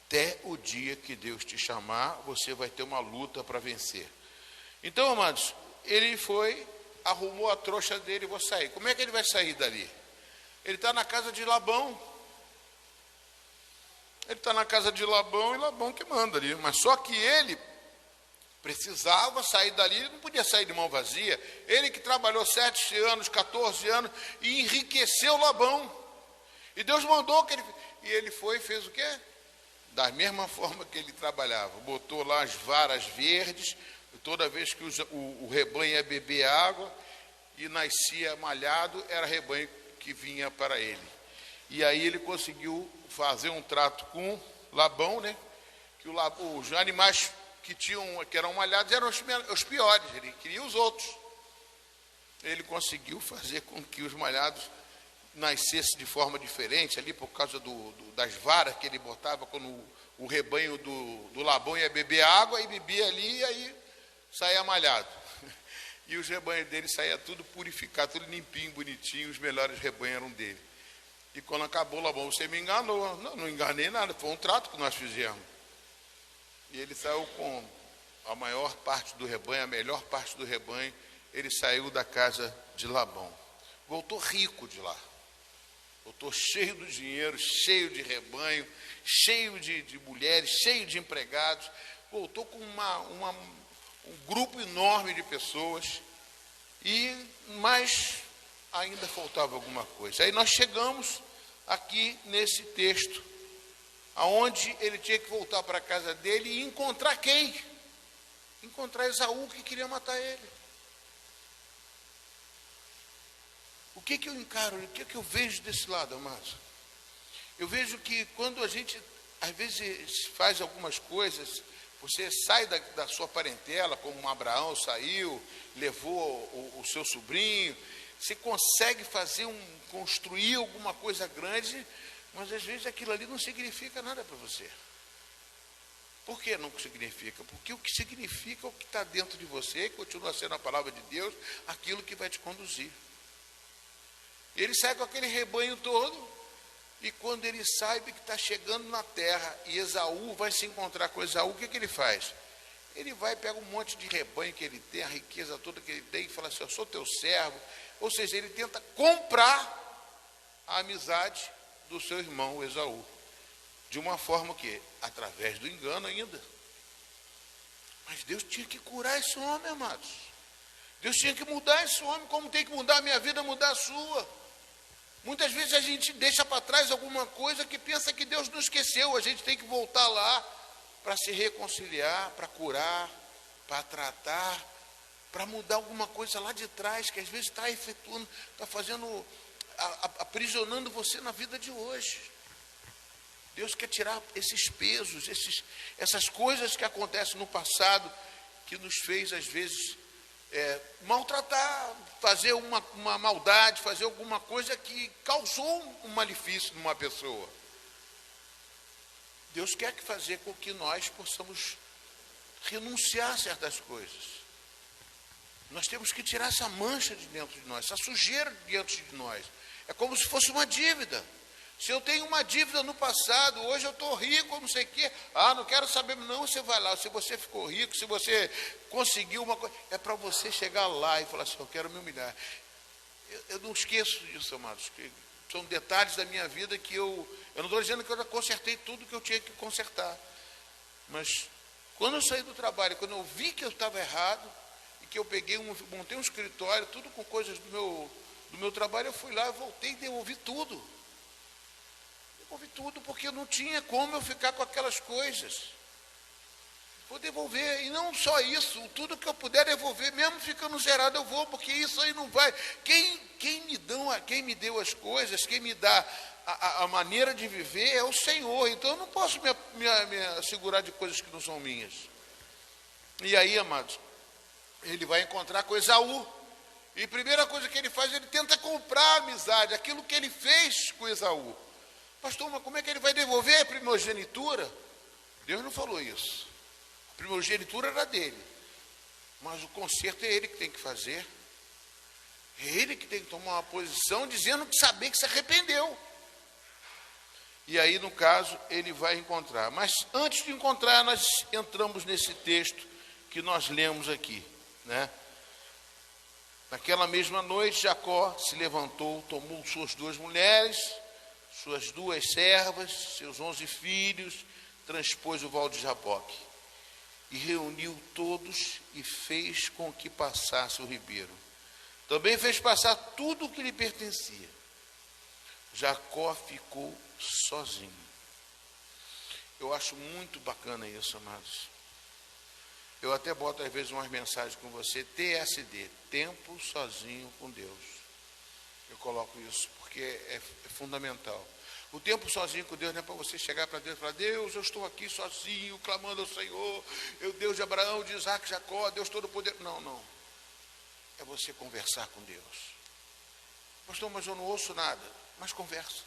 Até o dia que Deus te chamar, você vai ter uma luta para vencer. Então, amados, ele foi, arrumou a trouxa dele, vou sair. Como é que ele vai sair dali? Ele está na casa de Labão. Ele está na casa de Labão e Labão que manda ali. Mas só que ele precisava sair dali, ele não podia sair de mão vazia. Ele que trabalhou 7 anos, 14 anos e enriqueceu Labão. E Deus mandou que ele... E ele foi e fez o quê? Da mesma forma que ele trabalhava, botou lá as varas verdes, toda vez que o rebanho ia beber água e nascia malhado, era rebanho que vinha para ele. E aí ele conseguiu fazer um trato com Labão, né? Que os animais que eram malhados eram os piores, ele queria os outros. Ele conseguiu fazer com que os malhados nascesse de forma diferente, ali por causa das varas que ele botava, quando o rebanho do Labão ia beber água, e bebia ali, e aí saía malhado. E os rebanhos dele saía tudo purificado, tudo limpinho, bonitinho, os melhores rebanhos eram dele. E quando acabou Labão, você me enganou. Não enganei nada, foi um trato que nós fizemos. E ele saiu com a maior parte do rebanho, a melhor parte do rebanho, ele saiu da casa de Labão. Voltou rico de lá. Voltou cheio do dinheiro, cheio de rebanho, cheio de mulheres, cheio de empregados. Voltou com um grupo enorme de pessoas. Mas ainda faltava alguma coisa. Aí nós chegamos aqui nesse texto, aonde ele tinha que voltar para a casa dele e encontrar quem? Encontrar Esaú, que queria matar ele. O que eu encaro, o que eu vejo desse lado, amados? Eu vejo que quando a gente, às vezes, faz algumas coisas, você sai da sua parentela, como Abraão saiu, levou o seu sobrinho, você consegue construir alguma coisa grande, mas às vezes aquilo ali não significa nada para você. Por que não significa? Porque o que significa é o que está dentro de você, continua sendo a palavra de Deus, aquilo que vai te conduzir. Ele sai com aquele rebanho todo, e quando ele sabe que está chegando na terra, e Esaú vai se encontrar com Esaú, o que ele faz? Ele vai, pega um monte de rebanho que ele tem, a riqueza toda que ele tem, e fala assim, eu sou teu servo. Ou seja, ele tenta comprar a amizade do seu irmão Esaú. De uma forma que, através do engano ainda. Mas Deus tinha que curar esse homem, amados. Deus tinha que mudar esse homem, como tem que mudar a minha vida, mudar a sua. Muitas vezes a gente deixa para trás alguma coisa que pensa que Deus não esqueceu. A gente tem que voltar lá para se reconciliar, para curar, para tratar, para mudar alguma coisa lá de trás, que às vezes está efetuando, está fazendo, aprisionando você na vida de hoje. Deus quer tirar esses pesos, essas coisas que acontecem no passado, que nos fez, às vezes, maltratar, fazer uma maldade, fazer alguma coisa que causou um malefício numa pessoa. Deus quer fazer com que nós possamos renunciar a certas coisas. Nós temos que tirar essa mancha de dentro de nós, essa sujeira de dentro de nós. É como se fosse uma dívida. Se eu tenho uma dívida no passado, hoje eu estou rico, não sei o quê. Não quero saber. Não, você vai lá. Se você ficou rico, se você conseguiu uma coisa, é para você chegar lá e falar assim, eu quero me humilhar. Eu não esqueço disso, amados. São detalhes da minha vida que eu não estou dizendo que eu já consertei tudo que eu tinha que consertar. Mas quando eu saí do trabalho, quando eu vi que eu estava errado, e que eu montei um escritório, tudo com coisas do meu trabalho, eu fui lá, voltei e devolvi tudo. Devolvi tudo, porque não tinha como eu ficar com aquelas coisas. Vou devolver, e não só isso, tudo que eu puder devolver, mesmo ficando zerado, eu vou, porque isso aí não vai. Quem me deu as coisas, quem me dá a maneira de viver é o Senhor. Então eu não posso me assegurar de coisas que não são minhas. E aí, amados, ele vai encontrar com Esaú. E a primeira coisa que ele faz, ele tenta comprar a amizade, aquilo que ele fez com Esaú. Pastor, mas como é que ele vai devolver a primogenitura? Deus não falou isso. A primogenitura era dele. Mas o conserto é ele que tem que fazer. É ele que tem que tomar uma posição dizendo que saber que se arrependeu. E aí, no caso, ele vai encontrar. Mas antes de encontrar, nós entramos nesse texto que nós lemos aqui, né? Naquela mesma noite, Jacó se levantou, tomou suas 2 mulheres, suas 2 servas, seus 11 filhos, transpôs o val de Jaboque, e reuniu todos e fez com que passasse o ribeiro. Também fez passar tudo o que lhe pertencia. Jacó ficou sozinho. Eu acho muito bacana isso, amados. Eu até boto às vezes umas mensagens com você, TSD, tempo sozinho com Deus. Eu coloco isso porque é fundamental. O tempo sozinho com Deus não é para você chegar para Deus e falar, Deus, eu estou aqui sozinho, clamando ao Senhor, eu Deus de Abraão, de Isaac, Jacó, Deus Todo-Poderoso. Não. É você conversar com Deus. Pastor, mas eu não ouço nada. Mas conversa.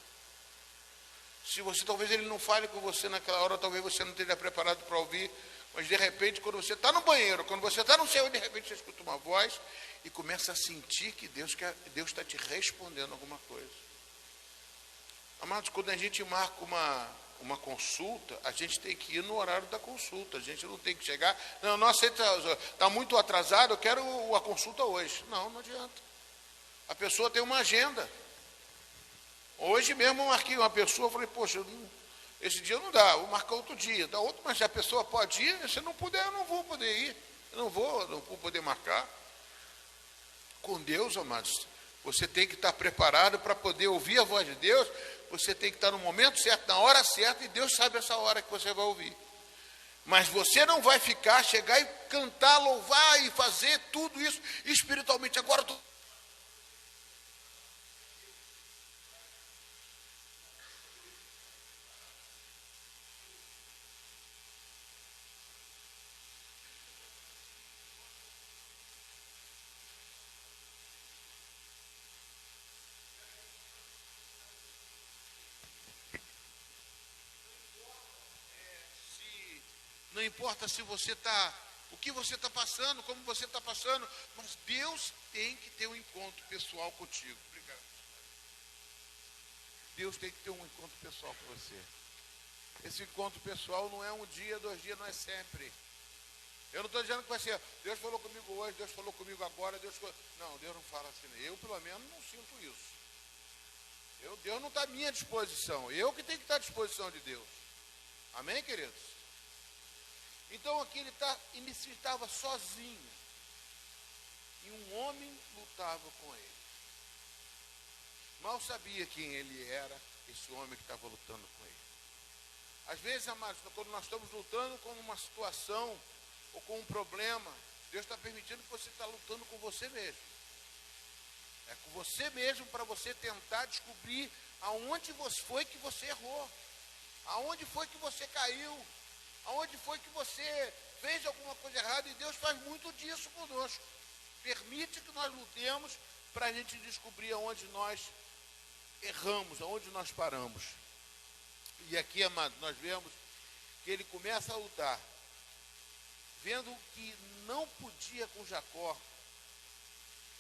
Se você, talvez ele não fale com você naquela hora, talvez você não esteja preparado para ouvir, mas de repente, quando você está no banheiro, quando você está no céu, de repente você escuta uma voz e começa a sentir que Deus está te respondendo alguma coisa. Amados, quando a gente marca uma consulta, a gente tem que ir no horário da consulta. A gente não tem que chegar, não aceita, está muito atrasado, eu quero a consulta hoje. Não adianta. A pessoa tem uma agenda. Hoje mesmo eu marquei uma pessoa, falei, poxa, esse dia não dá, vou marcar outro dia, dá outro, mas se a pessoa pode ir, se não puder, eu não vou poder ir, não vou poder marcar. Com Deus, amados, você tem que estar preparado para poder ouvir a voz de Deus, você tem que estar no momento certo, na hora certa, e Deus sabe essa hora que você vai ouvir. Mas você não vai chegar e cantar, louvar e fazer tudo isso espiritualmente. Agora não importa se você o que você está passando, como você está passando, mas Deus tem que ter um encontro pessoal contigo. Obrigado. Deus tem que ter um encontro pessoal com você. Esse encontro pessoal não é um dia, 2 dias, não é sempre. Eu não estou dizendo que vai ser, Deus falou comigo hoje, Deus falou comigo agora, Não, Deus não fala assim. Eu, pelo menos, não sinto isso. Deus não está à minha disposição. Eu que tenho que estar à disposição de Deus. Amém, queridos? Então aqui ele estava sozinho. E um homem lutava com ele. Mal sabia quem ele era, esse homem que estava lutando com ele. Às vezes, amados, quando nós estamos lutando com uma situação ou com um problema, Deus está permitindo que você está lutando com você mesmo. É com você mesmo para você tentar descobrir aonde foi que você errou. Aonde foi que você caiu? Aonde foi que você fez alguma coisa errada? E Deus faz muito disso conosco. Permite que nós lutemos para a gente descobrir aonde nós erramos, aonde nós paramos. E aqui, amado, nós vemos que ele começa a lutar, vendo que não podia com Jacó,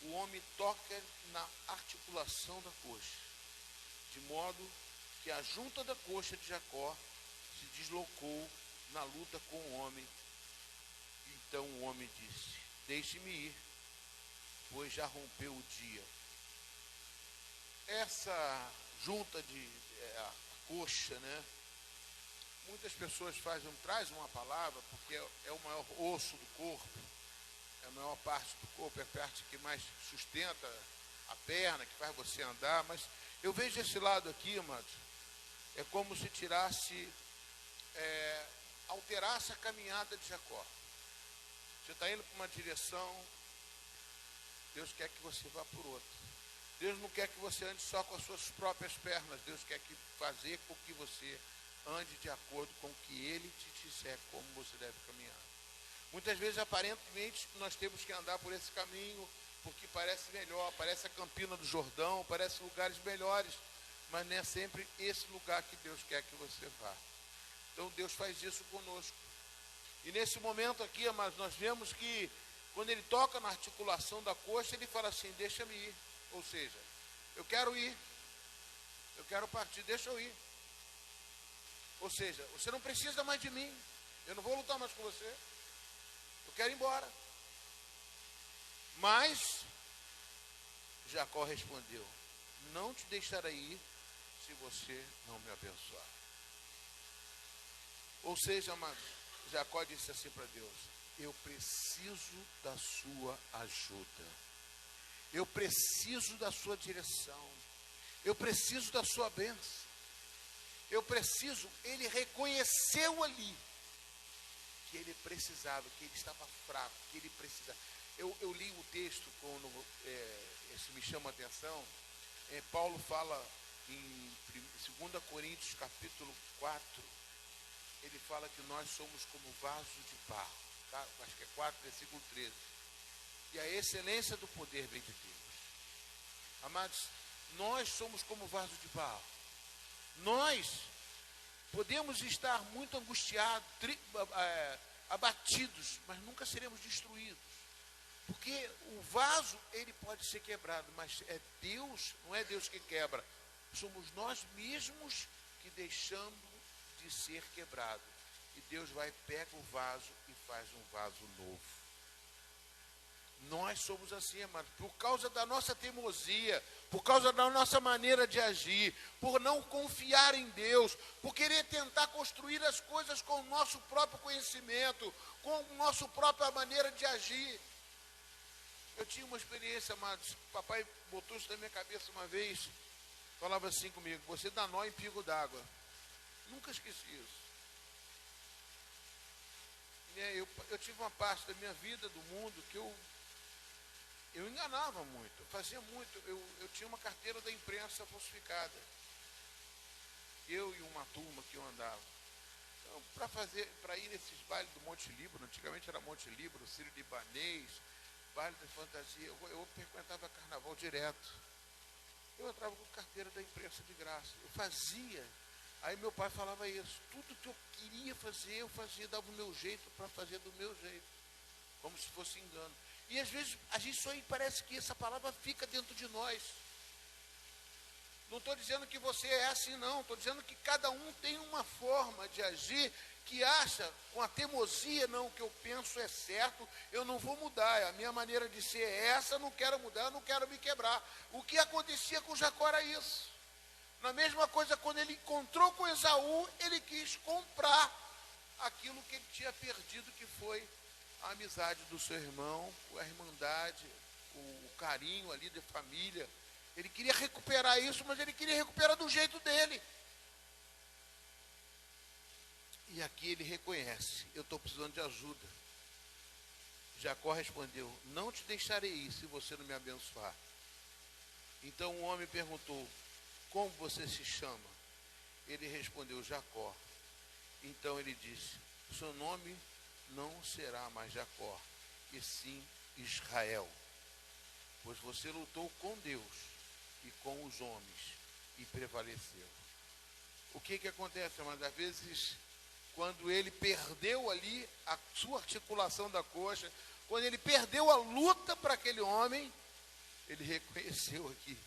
o homem toca na articulação da coxa, de modo que a junta da coxa de Jacó se deslocou na luta com o homem. Então o homem disse: deixe-me ir, pois já rompeu o dia. Essa junta a coxa, né? Muitas pessoas trazem uma palavra, porque é o maior osso do corpo, é a maior parte do corpo, é a parte que mais sustenta a perna, que faz você andar, mas eu vejo esse lado aqui, amados, é como se alterasse a caminhada de Jacó. Você está indo para uma direção, Deus quer que você vá por outra. Deus não quer que você ande só com as suas próprias pernas, Deus quer fazer com que você ande de acordo com o que Ele te disser como você deve caminhar. Muitas vezes, aparentemente, nós temos que andar por esse caminho, porque parece melhor, parece a Campina do Jordão, parece lugares melhores, mas não é sempre esse lugar que Deus quer que você vá. Então Deus faz isso conosco. E nesse momento aqui, amados, nós vemos que quando ele toca na articulação da coxa, ele fala assim: deixa-me ir. Ou seja, eu quero ir, eu quero partir, deixa eu ir. Ou seja, você não precisa mais de mim, eu não vou lutar mais com você, eu quero ir embora. Mas Jacó respondeu: não te deixarei ir se você não me abençoar. Ou seja, amados, Jacó disse assim para Deus: eu preciso da sua ajuda, eu preciso da sua direção, eu preciso da sua bênção, eu preciso. Ele reconheceu ali que ele precisava, que ele estava fraco, que ele precisava. Eu li o texto quando isso me chama a atenção. Paulo fala em 2 Coríntios capítulo 4, ele fala que nós somos como vaso de barro, tá? Acho que é 4, versículo 13. E a excelência do poder vem de Deus. Amados, nós somos como vaso de barro. Nós podemos estar muito angustiados, abatidos, mas nunca seremos destruídos. Porque o vaso, ele pode ser quebrado, mas é Deus, não é Deus que quebra. Somos nós mesmos que deixamos de ser quebrado. E Deus pega o vaso e faz um vaso novo. Nós somos assim, amados, por causa da nossa teimosia, por causa da nossa maneira de agir, por não confiar em Deus, por querer tentar construir as coisas com o nosso próprio conhecimento, com a nossa própria maneira de agir. Eu tinha uma experiência, amados, papai botou isso na minha cabeça uma vez, falava assim comigo: você dá nó em pingo d'água. Nunca esqueci isso. Eu tive uma parte da minha vida, do mundo, que eu enganava muito, eu fazia muito. Eu tinha uma carteira da imprensa falsificada. Eu e uma turma que eu andava. Então, para ir nesses bailes do Monte Líbano, antigamente era Monte Líbano, Sírio Libanês, baile de fantasia, eu frequentava carnaval direto. Eu entrava com carteira da imprensa de graça. Eu fazia. Aí meu pai falava isso: tudo que eu queria fazer, eu fazia, dava o meu jeito para fazer do meu jeito, como se fosse engano. E às vezes a gente só parece que essa palavra fica dentro de nós. Não estou dizendo que você é assim, não. Estou dizendo que cada um tem uma forma de agir que acha, com a teimosia: não, o que eu penso é certo, eu não vou mudar, a minha maneira de ser é essa, eu não quero mudar, eu não quero me quebrar. O que acontecia com Jacó era isso. Na mesma coisa, quando ele encontrou com Esaú, ele quis comprar aquilo que ele tinha perdido, que foi a amizade do seu irmão, a irmandade, o carinho ali de família. Ele queria recuperar isso, mas ele queria recuperar do jeito dele. E aqui ele reconhece: eu estou precisando de ajuda. Jacó respondeu: não te deixarei ir se você não me abençoar. Então o homem perguntou: como você se chama? Ele respondeu: Jacó. Então ele disse: seu nome não será mais Jacó, e sim Israel, pois você lutou com Deus e com os homens e prevaleceu. O que acontece, mas às vezes, quando ele perdeu ali a sua articulação da coxa, quando ele perdeu a luta para aquele homem, ele reconheceu aqui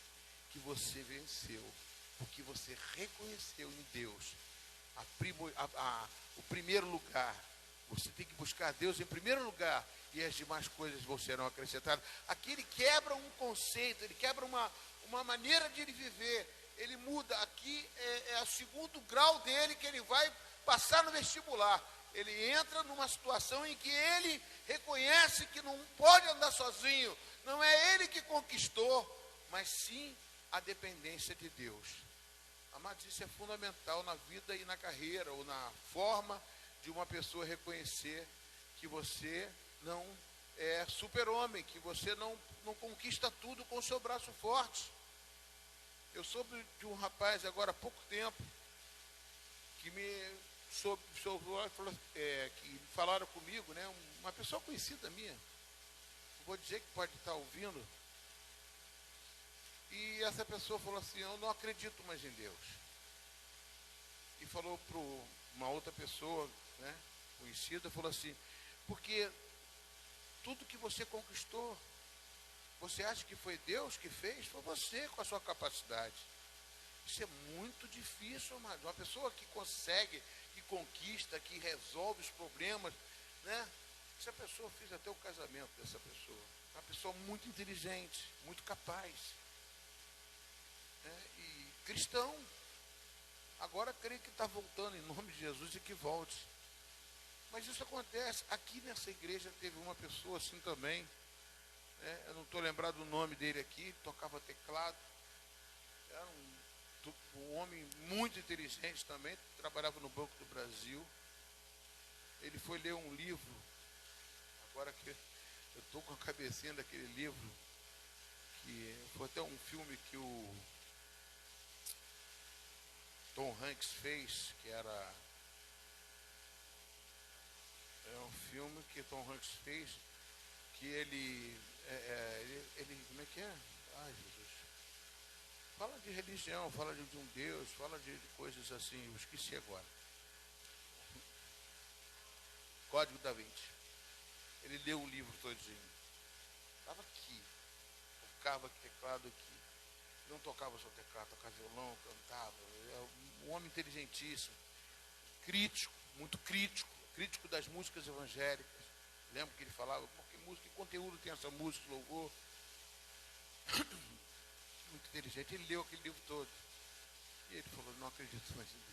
que você venceu, porque você reconheceu em Deus o primeiro lugar. Você tem que buscar Deus em primeiro lugar, e as demais coisas vão serão acrescentadas. Aqui ele quebra um conceito, ele quebra uma maneira de ele viver. Ele muda. Aqui é o segundo grau dele que ele vai passar no vestibular. Ele entra numa situação em que ele reconhece que não pode andar sozinho. Não é ele que conquistou, mas sim a dependência de Deus. Amados, isso é fundamental na vida e na carreira, ou na forma de uma pessoa reconhecer que você não é super-homem, que você não conquista tudo com o seu braço forte. Eu soube de um rapaz agora há pouco tempo que que falaram comigo, né? Uma pessoa conhecida minha, não vou dizer que pode estar ouvindo, e essa pessoa falou assim: eu não acredito mais em Deus. E falou para uma outra pessoa, né, conhecida, falou assim: porque tudo que você conquistou, você acha que foi Deus que fez? Foi você com a sua capacidade. Isso é muito difícil, amado. Uma pessoa que consegue, que conquista, que resolve os problemas, né? Essa pessoa, fiz até o casamento dessa pessoa. Uma pessoa muito inteligente, muito capaz, né? E cristão. Agora creio que está voltando em nome de Jesus e que volte. Mas isso acontece. Aqui nessa igreja teve uma pessoa assim também. Eu não estou lembrado do nome dele aqui, tocava teclado. Era um homem muito inteligente também, trabalhava no Banco do Brasil. Ele foi ler um livro, agora que eu estou com a cabecinha daquele livro, que foi até um filme que o Tom Hanks fez, que era... É um filme que Tom Hanks fez, que ele como é que é? Ai, Jesus. Fala de religião, fala de um Deus, fala de coisas assim, eu esqueci agora. Código da Vinci. Ele leu o livro todinho. Estava aqui, tocava teclado aqui. Não tocava só teclado, tocava violão, cantava. É um homem inteligentíssimo, crítico, muito crítico das músicas evangélicas. Lembro que ele falava: que música, que conteúdo tem essa música, louvor? Muito inteligente. Ele leu aquele livro todo. E ele falou: não acredito mais em Deus.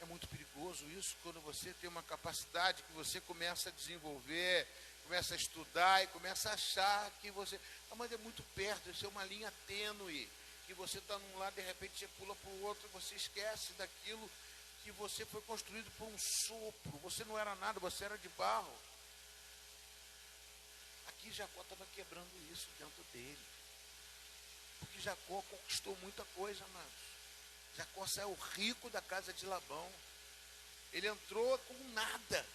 É muito perigoso isso, quando você tem uma capacidade que você começa a desenvolver, começa a estudar e começa a achar que você... Mas é muito perto, isso é uma linha tênue, que você está num lado, de repente você pula para o outro, você esquece daquilo que você foi construído por um sopro. Você não era nada, você era de barro. Aqui Jacó estava quebrando isso dentro dele, porque Jacó conquistou muita coisa, amados. Jacó saiu rico da casa de Labão. Ele entrou com nada,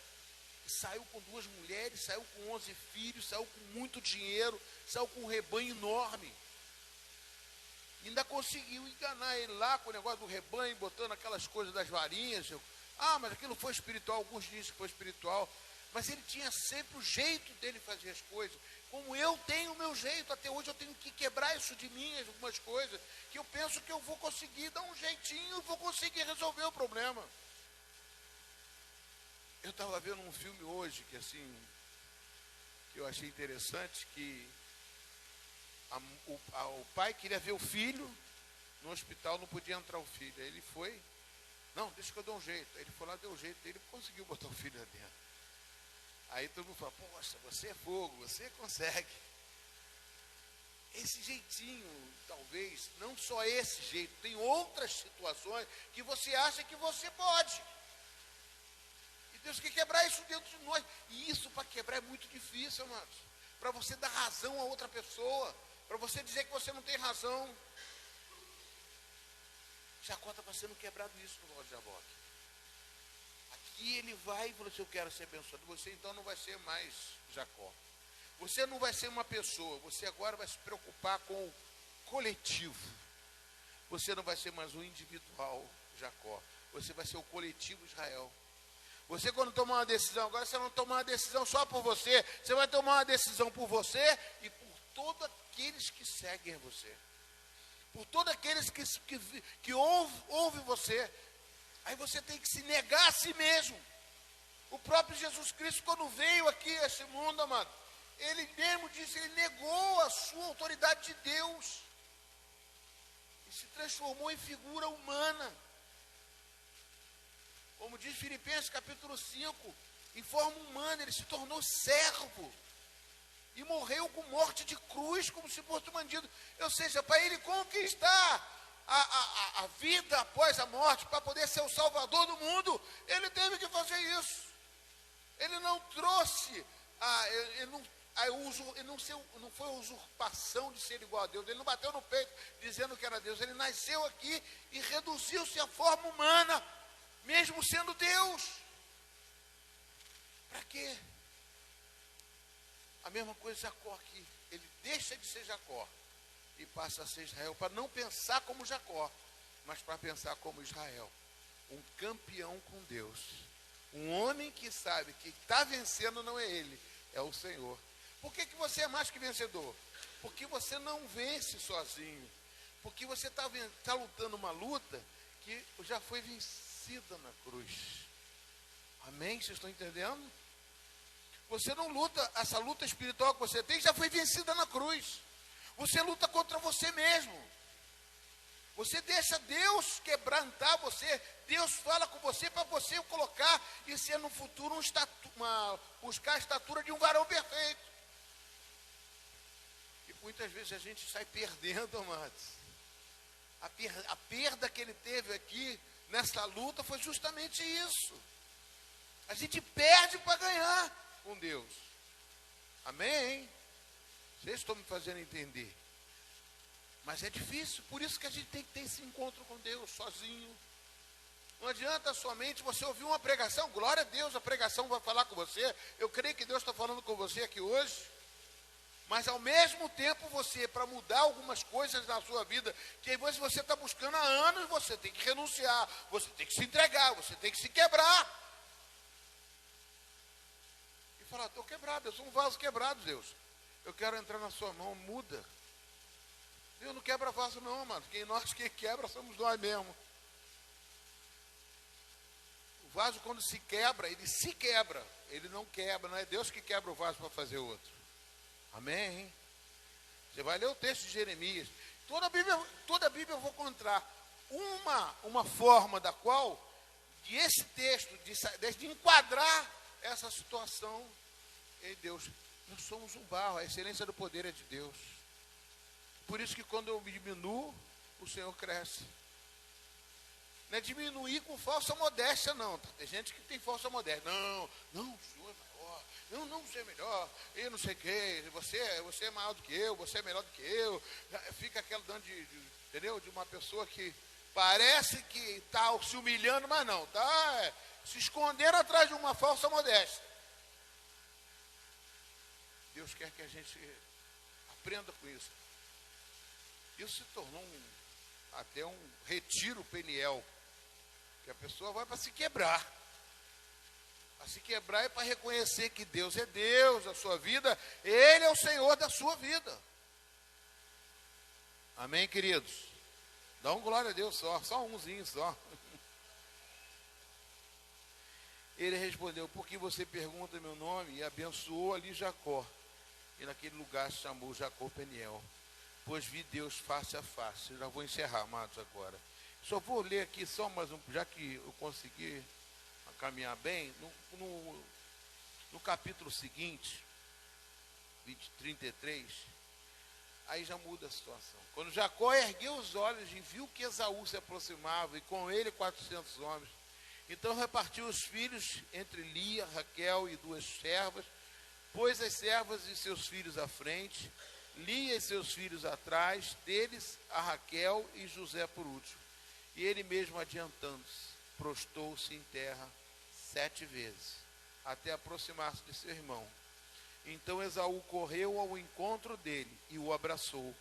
saiu com 2 mulheres, saiu com 11 filhos, saiu com muito dinheiro, saiu com um rebanho enorme. E ainda conseguiu enganar ele lá com o negócio do rebanho, botando aquelas coisas das varinhas. Mas aquilo foi espiritual. Alguns dizem que foi espiritual, mas ele tinha sempre o jeito dele fazer as coisas. Como eu tenho o meu jeito, até hoje eu tenho que quebrar isso de mim, algumas coisas, que eu penso que eu vou conseguir dar um jeitinho, vou conseguir resolver o problema. Eu estava vendo um filme hoje, que eu achei interessante, que o pai queria ver o filho no hospital, não podia entrar o filho. Aí ele foi: não, deixa que eu dou um jeito. Aí ele foi lá, deu um jeito, ele conseguiu botar o filho lá dentro. Aí todo mundo fala: poxa, você é fogo, você consegue. Esse jeitinho, talvez, não só esse jeito, tem outras situações que você acha que você pode. E Deus quer quebrar isso dentro de nós. E isso para quebrar é muito difícil, amados. Para você dar razão a outra pessoa, para você dizer que você não tem razão. Jacó estava sendo quebrado isso no Monte Jaboque. Aqui ele vai e falou assim, eu quero ser abençoado. Você então não vai ser mais Jacó. Você não vai ser uma pessoa, você agora vai se preocupar com o coletivo. Você não vai ser mais um individual Jacó. Você vai ser o coletivo Israel. Você quando tomar uma decisão, agora você não tomar uma decisão só por você, você vai tomar uma decisão por você e por todos aqueles que seguem você. Por todos aqueles que ouvem você. Aí você tem que se negar a si mesmo. O próprio Jesus Cristo, quando veio aqui a esse mundo, amado, ele mesmo disse, ele negou a sua autoridade de Deus. E se transformou em figura humana. Como diz Filipenses capítulo 5, em forma humana, ele se tornou servo. E morreu com morte de cruz, como se fosse um bandido. Ou seja, para ele conquistar a vida após a morte, para poder ser o salvador do mundo, ele teve que fazer isso. Ele não trouxe, não foi usurpação de ser igual a Deus. Ele não bateu no peito dizendo que era Deus. Ele nasceu aqui e reduziu-se à forma humana, mesmo sendo Deus. Para quê? A mesma coisa Jacó aqui. Ele deixa de ser Jacó e passa a ser Israel, para não pensar como Jacó, mas para pensar como Israel. Um campeão com Deus. Um homem que sabe que está vencendo não é ele, é o Senhor. Por que você é mais que vencedor? Porque você não vence sozinho. Porque você está lutando uma luta que já foi vencida na cruz. Amém? Vocês estão entendendo? Você não luta, essa luta espiritual que você tem já foi vencida na cruz. Você luta contra você mesmo. Você deixa Deus quebrantar você. Deus fala com você para você colocar e ser no futuro buscar a estatura de um varão perfeito. E muitas vezes a gente sai perdendo, amados. A perda que ele teve aqui nessa luta foi justamente isso. A gente perde para ganhar com Deus. Amém? Vocês estão me fazendo entender. Mas é difícil, por isso que a gente tem que ter esse encontro com Deus sozinho. Não adianta somente você ouvir uma pregação, glória a Deus, a pregação vai falar com você. Eu creio que Deus está falando com você aqui hoje. Mas ao mesmo tempo você, para mudar algumas coisas na sua vida, que às vezes você está buscando há anos, você tem que renunciar, você tem que se entregar, você tem que se quebrar. E falar, estou quebrado, eu sou um vaso quebrado, Deus. Eu quero entrar na sua mão, muda. Deus não quebra vaso não, mano. Quem quebra somos nós mesmos. O vaso quando se quebra, ele se quebra. Ele não quebra, não é Deus que quebra o vaso para fazer outro. Amém? Hein? Você vai ler o texto de Jeremias. Toda a Bíblia eu vou encontrar uma forma da qual, de esse texto, de enquadrar essa situação em Deus. Nós somos um barro, a excelência do poder é de Deus. Por isso que quando eu me diminuo, o Senhor cresce. Não é diminuir com falsa modéstia, não. Tem gente que tem falsa modéstia. Não, o Senhor é maior. Não, você é melhor. Eu não sei o quê. Você é maior do que eu, você é melhor do que eu. Fica aquela dando entendeu? De uma pessoa que parece que está se humilhando, mas não. Está se escondendo atrás de uma falsa modéstia. Deus quer que a gente aprenda com isso. Isso se tornou até um retiro peniel, que a pessoa vai para se quebrar. Para se quebrar e para reconhecer que Deus é Deus da sua vida, Ele é o Senhor da sua vida. Amém, queridos? Dá um glória a Deus só umzinho só. Ele respondeu, por que você pergunta meu nome? E abençoou ali Jacó. E naquele lugar se chamou Jacó Peniel. Pois vi Deus face a face. Eu já vou encerrar, amados, agora. Só vou ler aqui só mais um, já que eu consegui caminhar bem, no capítulo seguinte, 33, aí já muda a situação. Quando Jacó ergueu os olhos e viu que Esaú se aproximava, e com ele 400 homens, então repartiu os filhos entre Lia, Raquel e 2 servas, pôs as servas e seus filhos à frente, Lia e seus filhos atrás, deles a Raquel e José por último. E ele mesmo, adiantando-se, prostou-se em terra 7 vezes, até aproximar-se de seu irmão. Então Esaú correu ao encontro dele e o abraçou,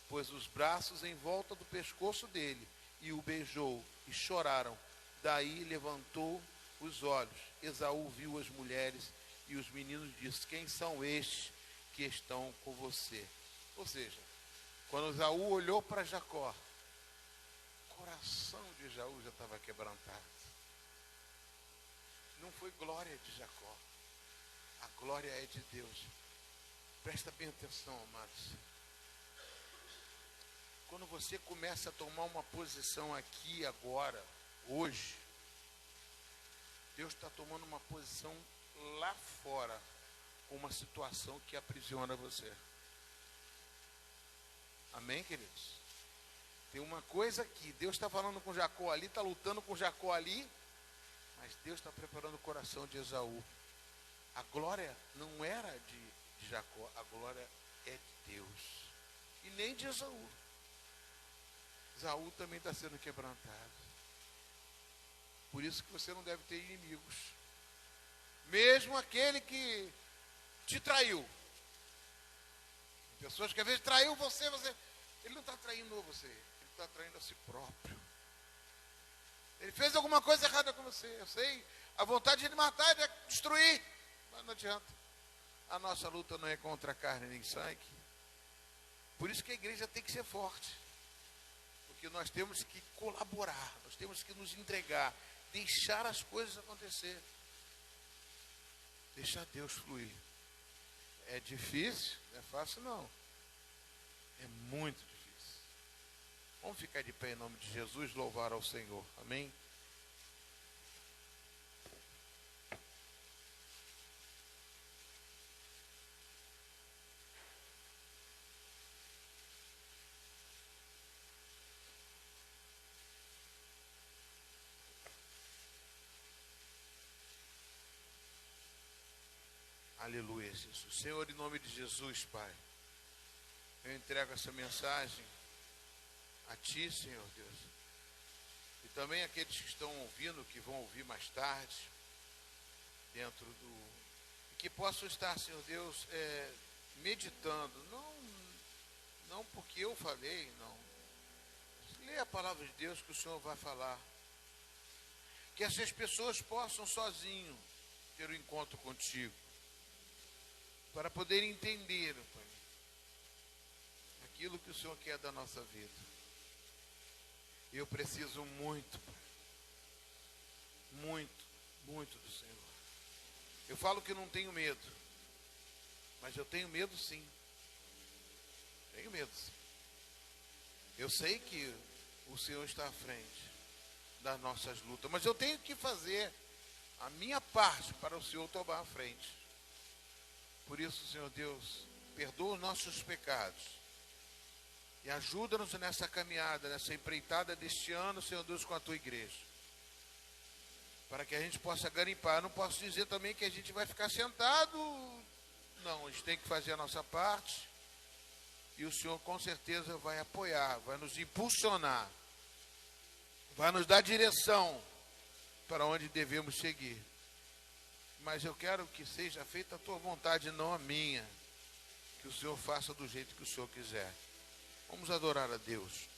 pôs os braços em volta do pescoço dele e o beijou, e choraram. Daí levantou os olhos. Esaú viu as mulheres e os meninos, disse: quem são estes que estão com você? Ou seja, quando Esaú olhou para Jacó, o coração de Esaú já estava quebrantado. Não foi glória de Jacó, a glória é de Deus. Presta bem atenção, amados. Quando você começa a tomar uma posição aqui, agora, hoje, Deus está tomando uma posição lá fora, com uma situação que aprisiona você. Amém, queridos? Tem uma coisa aqui, Deus está falando com Jacó ali, está lutando com Jacó ali, mas Deus está preparando o coração de Esaú. A glória não era de Jacó, a glória é de Deus. E nem de Esaú. Esaú também está sendo quebrantado. Por isso que você não deve ter inimigos. Mesmo aquele que te traiu. Pessoas que às vezes traiu você, ele não está traindo você, ele está traindo a si próprio. Ele fez alguma coisa errada com você, eu sei. A vontade de ele matar, de destruir, mas não adianta. A nossa luta não é contra a carne nem sangue. Por isso que a igreja tem que ser forte. Porque nós temos que colaborar, nós temos que nos entregar, deixar as coisas acontecer. Deixar Deus fluir. É difícil? Não é fácil não. É muito difícil. Vamos ficar de pé em nome de Jesus, louvar ao Senhor. Amém? Aleluia, Jesus. Senhor, em nome de Jesus, Pai, eu entrego essa mensagem a Ti, Senhor Deus, e também aqueles que estão ouvindo, que vão ouvir mais tarde, dentro do... e que possam estar, Senhor Deus, meditando, não porque eu falei, não. Leia a palavra de Deus que o Senhor vai falar. Que essas pessoas possam sozinho ter um encontro contigo, para poder entender, Pai, aquilo que o Senhor quer da nossa vida. Eu preciso muito, Pai, muito do Senhor. Eu falo que não tenho medo, mas eu tenho medo sim. Tenho medo sim. Eu sei que o Senhor está à frente das nossas lutas, mas eu tenho que fazer a minha parte para o Senhor tomar a frente. Por isso, Senhor Deus, perdoa os nossos pecados e ajuda-nos nessa caminhada, nessa empreitada deste ano, Senhor Deus, com a Tua igreja, para que a gente possa garimpar. Eu não posso dizer também que a gente vai ficar sentado, não, a gente tem que fazer a nossa parte, e o Senhor com certeza vai apoiar, vai nos impulsionar, vai nos dar direção para onde devemos seguir. Mas eu quero que seja feita a Tua vontade, não a minha. Que o Senhor faça do jeito que o Senhor quiser. Vamos adorar a Deus.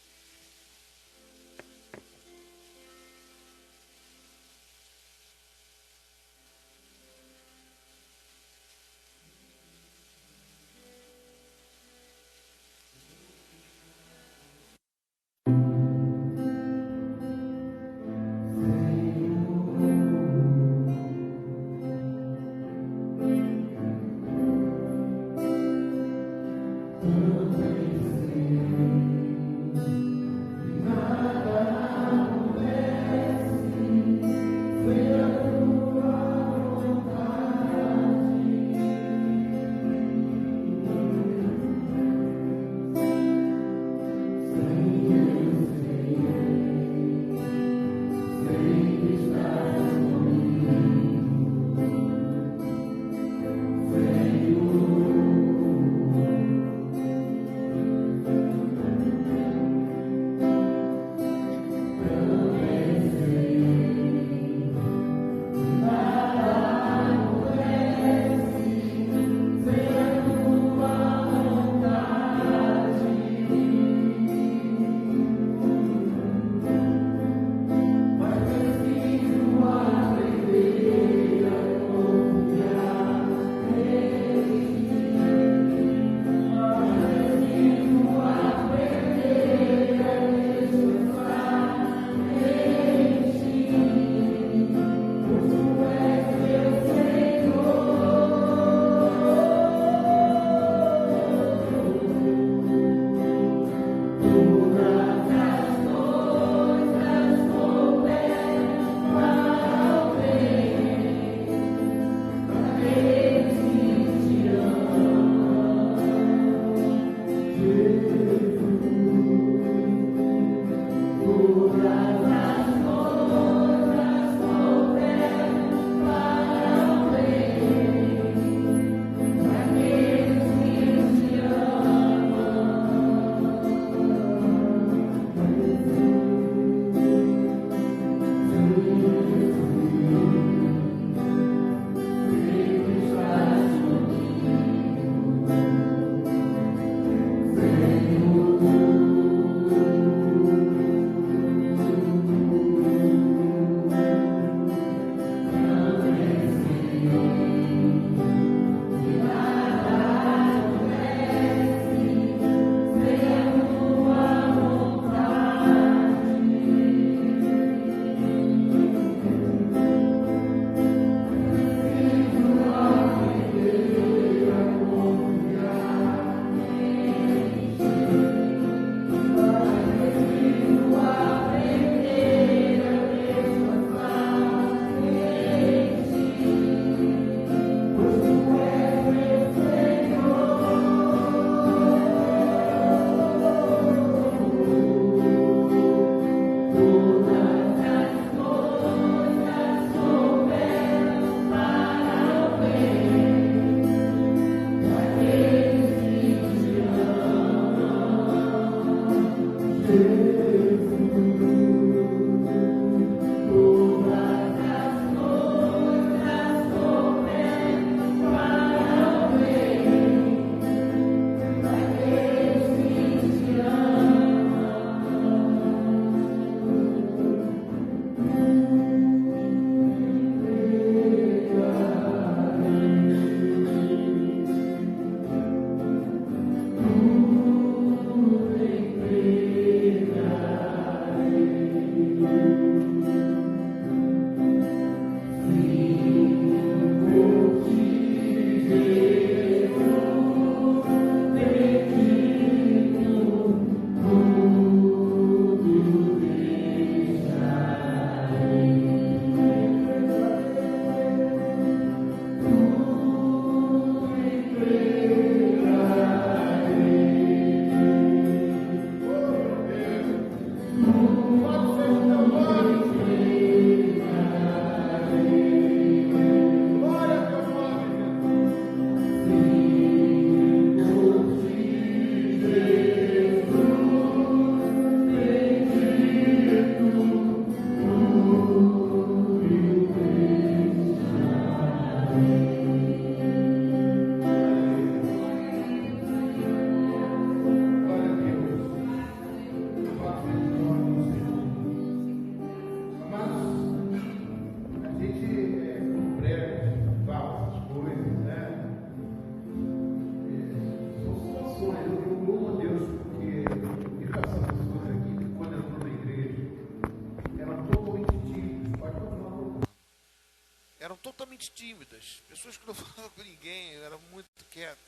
eram totalmente tímidas, pessoas que não falavam com ninguém, eram muito quietas.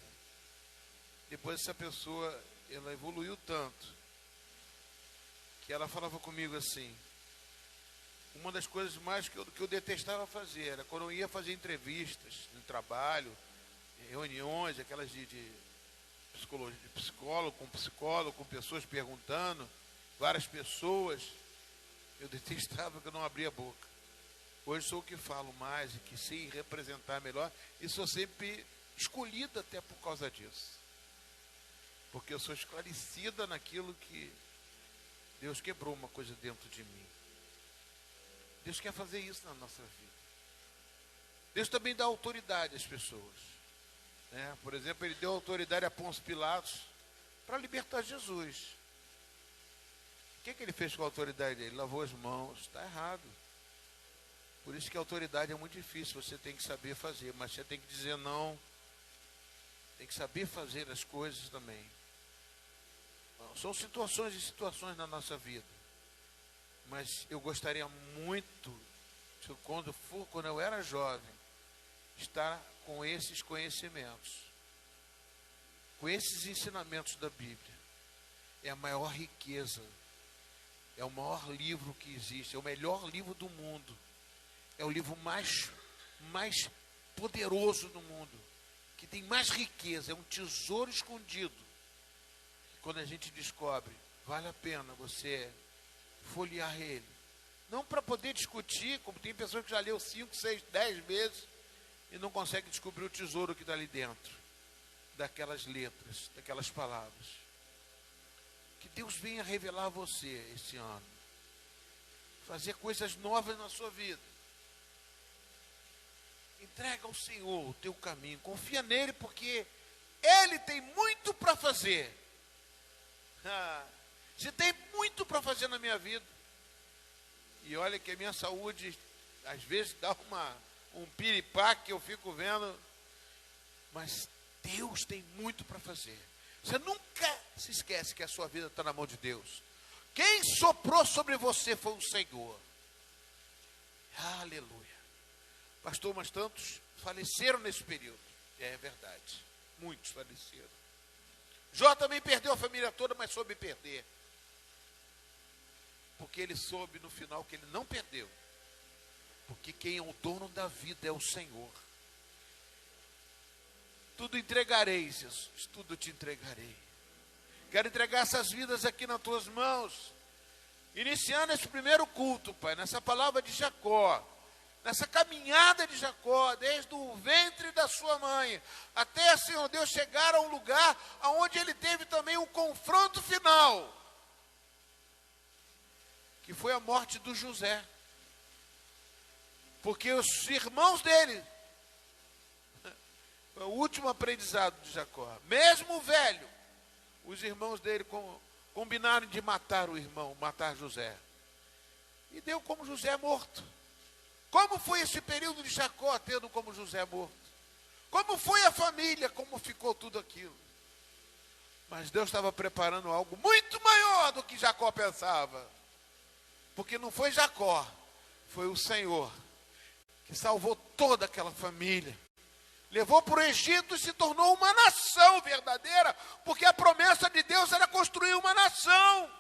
Depois essa pessoa, ela evoluiu tanto, que ela falava comigo assim, uma das coisas mais que eu detestava fazer, era quando eu ia fazer entrevistas no trabalho, reuniões, aquelas de psicólogo, com pessoas perguntando, várias pessoas, eu detestava que eu não abria a boca. Hoje sou o que falo mais e que sei representar melhor, e sou sempre escolhida até por causa disso. Porque eu sou esclarecida naquilo que Deus quebrou uma coisa dentro de mim. Deus quer fazer isso na nossa vida. Deus também dá autoridade às pessoas. Por exemplo, ele deu autoridade a Pôncio Pilatos para libertar Jesus. O que ele fez com a autoridade dele? Lavou as mãos. Está errado. Por isso que a autoridade é muito difícil, você tem que saber fazer, mas você tem que dizer não, tem que saber fazer as coisas também. São situações e situações na nossa vida, mas eu gostaria muito, quando eu era jovem, estar com esses conhecimentos, com esses ensinamentos da Bíblia. É a maior riqueza, é o maior livro que existe, é o melhor livro do mundo. É o livro mais poderoso do mundo, que tem mais riqueza, é um tesouro escondido. Quando a gente descobre, vale a pena você folhear ele. Não para poder discutir, como tem pessoas que já leu 5, 6, 10 vezes e não consegue descobrir o tesouro que está ali dentro, daquelas letras, daquelas palavras. Que Deus venha revelar a você esse ano, fazer coisas novas na sua vida. Entrega ao Senhor o teu caminho, confia nele, porque Ele tem muito para fazer. Se tem muito para fazer na minha vida, e olha que a minha saúde às vezes dá um piripaque que eu fico vendo, mas Deus tem muito para fazer. Você nunca se esquece que a sua vida está na mão de Deus. Quem soprou sobre você foi o Senhor. Aleluia. Pastor, mas tantos faleceram nesse período. É verdade, muitos faleceram. Jó também perdeu a família toda, mas soube perder. Porque ele soube no final que ele não perdeu. Porque quem é o dono da vida é o Senhor. Tudo entregarei, Jesus, tudo te entregarei. Quero entregar essas vidas aqui nas tuas mãos. Iniciando esse primeiro culto, Pai, nessa palavra de Jacó. Nessa caminhada de Jacó, desde o ventre da sua mãe, até, Senhor Deus, chegar a um lugar onde ele teve também um confronto final, que foi a morte do José. Porque os irmãos dele, foi o último aprendizado de Jacó, mesmo velho, os irmãos dele combinaram de matar o irmão, matar José, e deu como José morto. Como foi esse período de Jacó tendo como José morto? Como foi a família? Como ficou tudo aquilo? Mas Deus estava preparando algo muito maior do que Jacó pensava. Porque não foi Jacó, foi o Senhor que salvou toda aquela família. Levou para o Egito e se tornou uma nação verdadeira, porque a promessa de Deus era construir uma nação.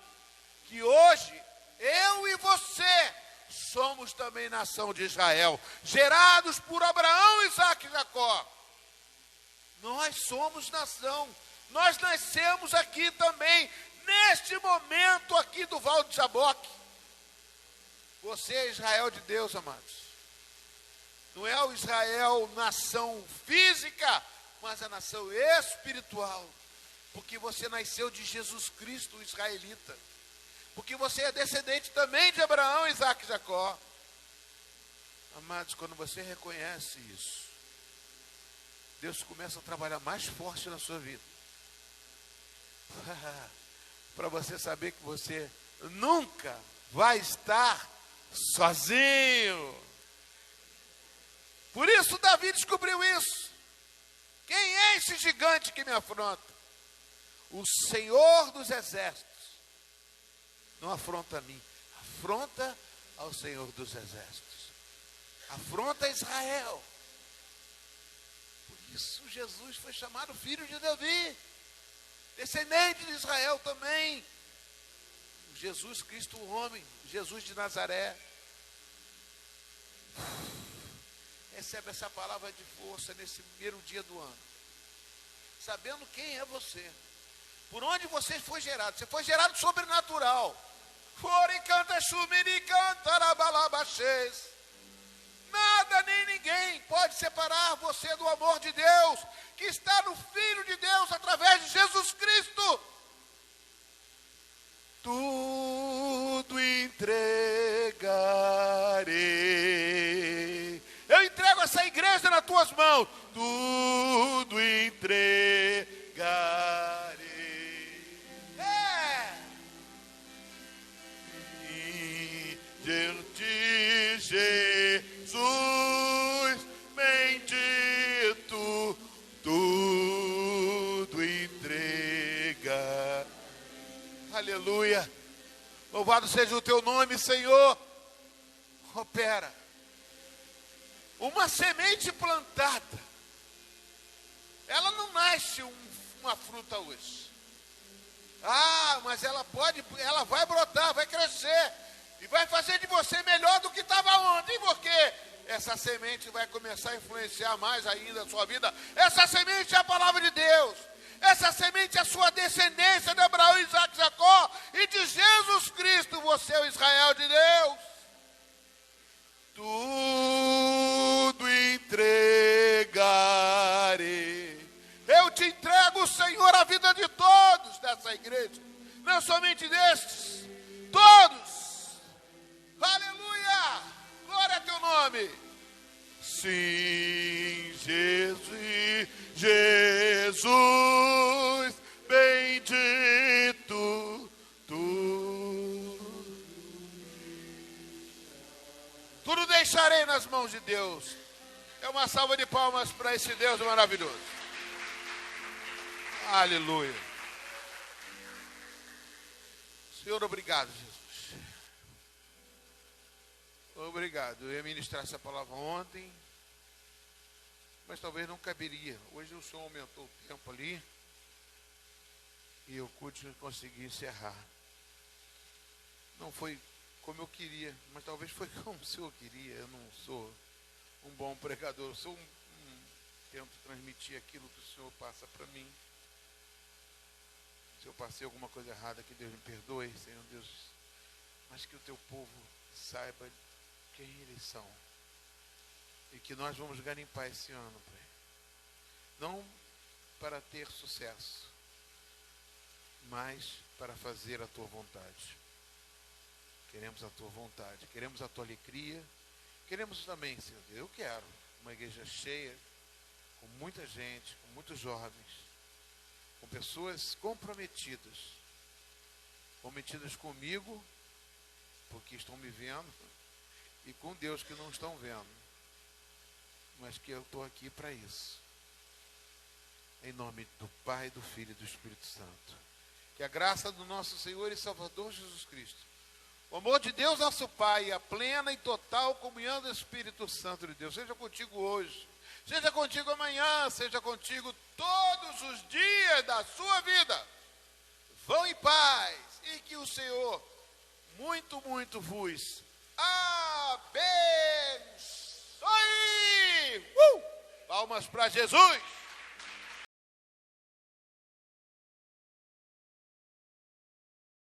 Que hoje, eu e você somos também nação de Israel, gerados por Abraão, Isaque e Jacó. Nós somos nação, nós nascemos aqui também, neste momento aqui do Vale de Jaboque. Você é Israel de Deus, amados. Não é o Israel nação física, mas a nação espiritual. Porque você nasceu de Jesus Cristo, o israelita. Porque você é descendente também de Abraão, Isaque e Jacó. Amados, quando você reconhece isso, Deus começa a trabalhar mais forte na sua vida. Para você saber que você nunca vai estar sozinho. Por isso Davi descobriu isso. Quem é esse gigante que me afronta? O Senhor dos exércitos. Não afronta a mim, afronta ao Senhor dos exércitos. afronta Israel. Por isso Jesus foi chamado filho de Davi, descendente de Israel também. Jesus Cristo, o homem, Jesus de Nazaré. Recebe essa palavra de força nesse primeiro dia do ano, sabendo quem é você, por onde você foi gerado. Você foi gerado sobrenatural. Nada nem ninguém pode separar você do amor de Deus, que está no Filho de Deus, através de Jesus Cristo. Tudo entregarei. Eu entrego essa igreja nas tuas mãos. Tudo entregarei. De Jesus bendito, tudo entrega. Aleluia. Louvado seja o teu nome, Senhor. Opera. Uma semente plantada, ela não nasce uma fruta hoje. Mas ela vai brotar, vai crescer e vai fazer de você melhor do que estava ontem, porque essa semente vai começar a influenciar mais ainda a sua vida. Essa semente é a palavra de Deus. Essa semente é a sua descendência de Abraão, Isaac, Jacó e de Jesus Cristo. Você é o Israel de Deus. Tudo entregarei. Eu te entrego, Senhor, a vida de todos dessa igreja, não somente destes, todos. Aleluia, glória a teu nome. Sim, Jesus bendito, tudo deixarei nas mãos de Deus. É uma salva de palmas para esse Deus maravilhoso. Aleluia. Senhor, obrigado, Jesus. Obrigado. Eu ia ministrar essa palavra ontem, mas talvez não caberia. Hoje o Senhor aumentou o tempo ali e eu pude conseguir encerrar. Não foi como eu queria, mas talvez foi como o Senhor queria. Eu não sou um bom pregador, eu sou tento transmitir aquilo que o Senhor passa para mim. Se eu passei alguma coisa errada, que Deus me perdoe, Senhor Deus, mas que o teu povo saiba quem eles são e que nós vamos garimpar esse ano, Pai. Não para ter sucesso, mas para fazer a tua vontade. Queremos a tua vontade, queremos a tua alegria, queremos também, Senhor Deus, eu quero uma igreja cheia, com muita gente, com muitos jovens, com pessoas comprometidas comigo, porque estão me vendo, e com Deus que não estão vendo, mas que eu estou aqui para isso. Em nome do Pai, do Filho e do Espírito Santo. Que a graça do nosso Senhor e Salvador Jesus Cristo, o amor de Deus nosso Pai e a plena e total comunhão do Espírito Santo de Deus seja contigo hoje, seja contigo amanhã, seja contigo todos os dias da sua vida. Vão em paz e que o Senhor muito, muito vos abençoe. Palmas para Jesus.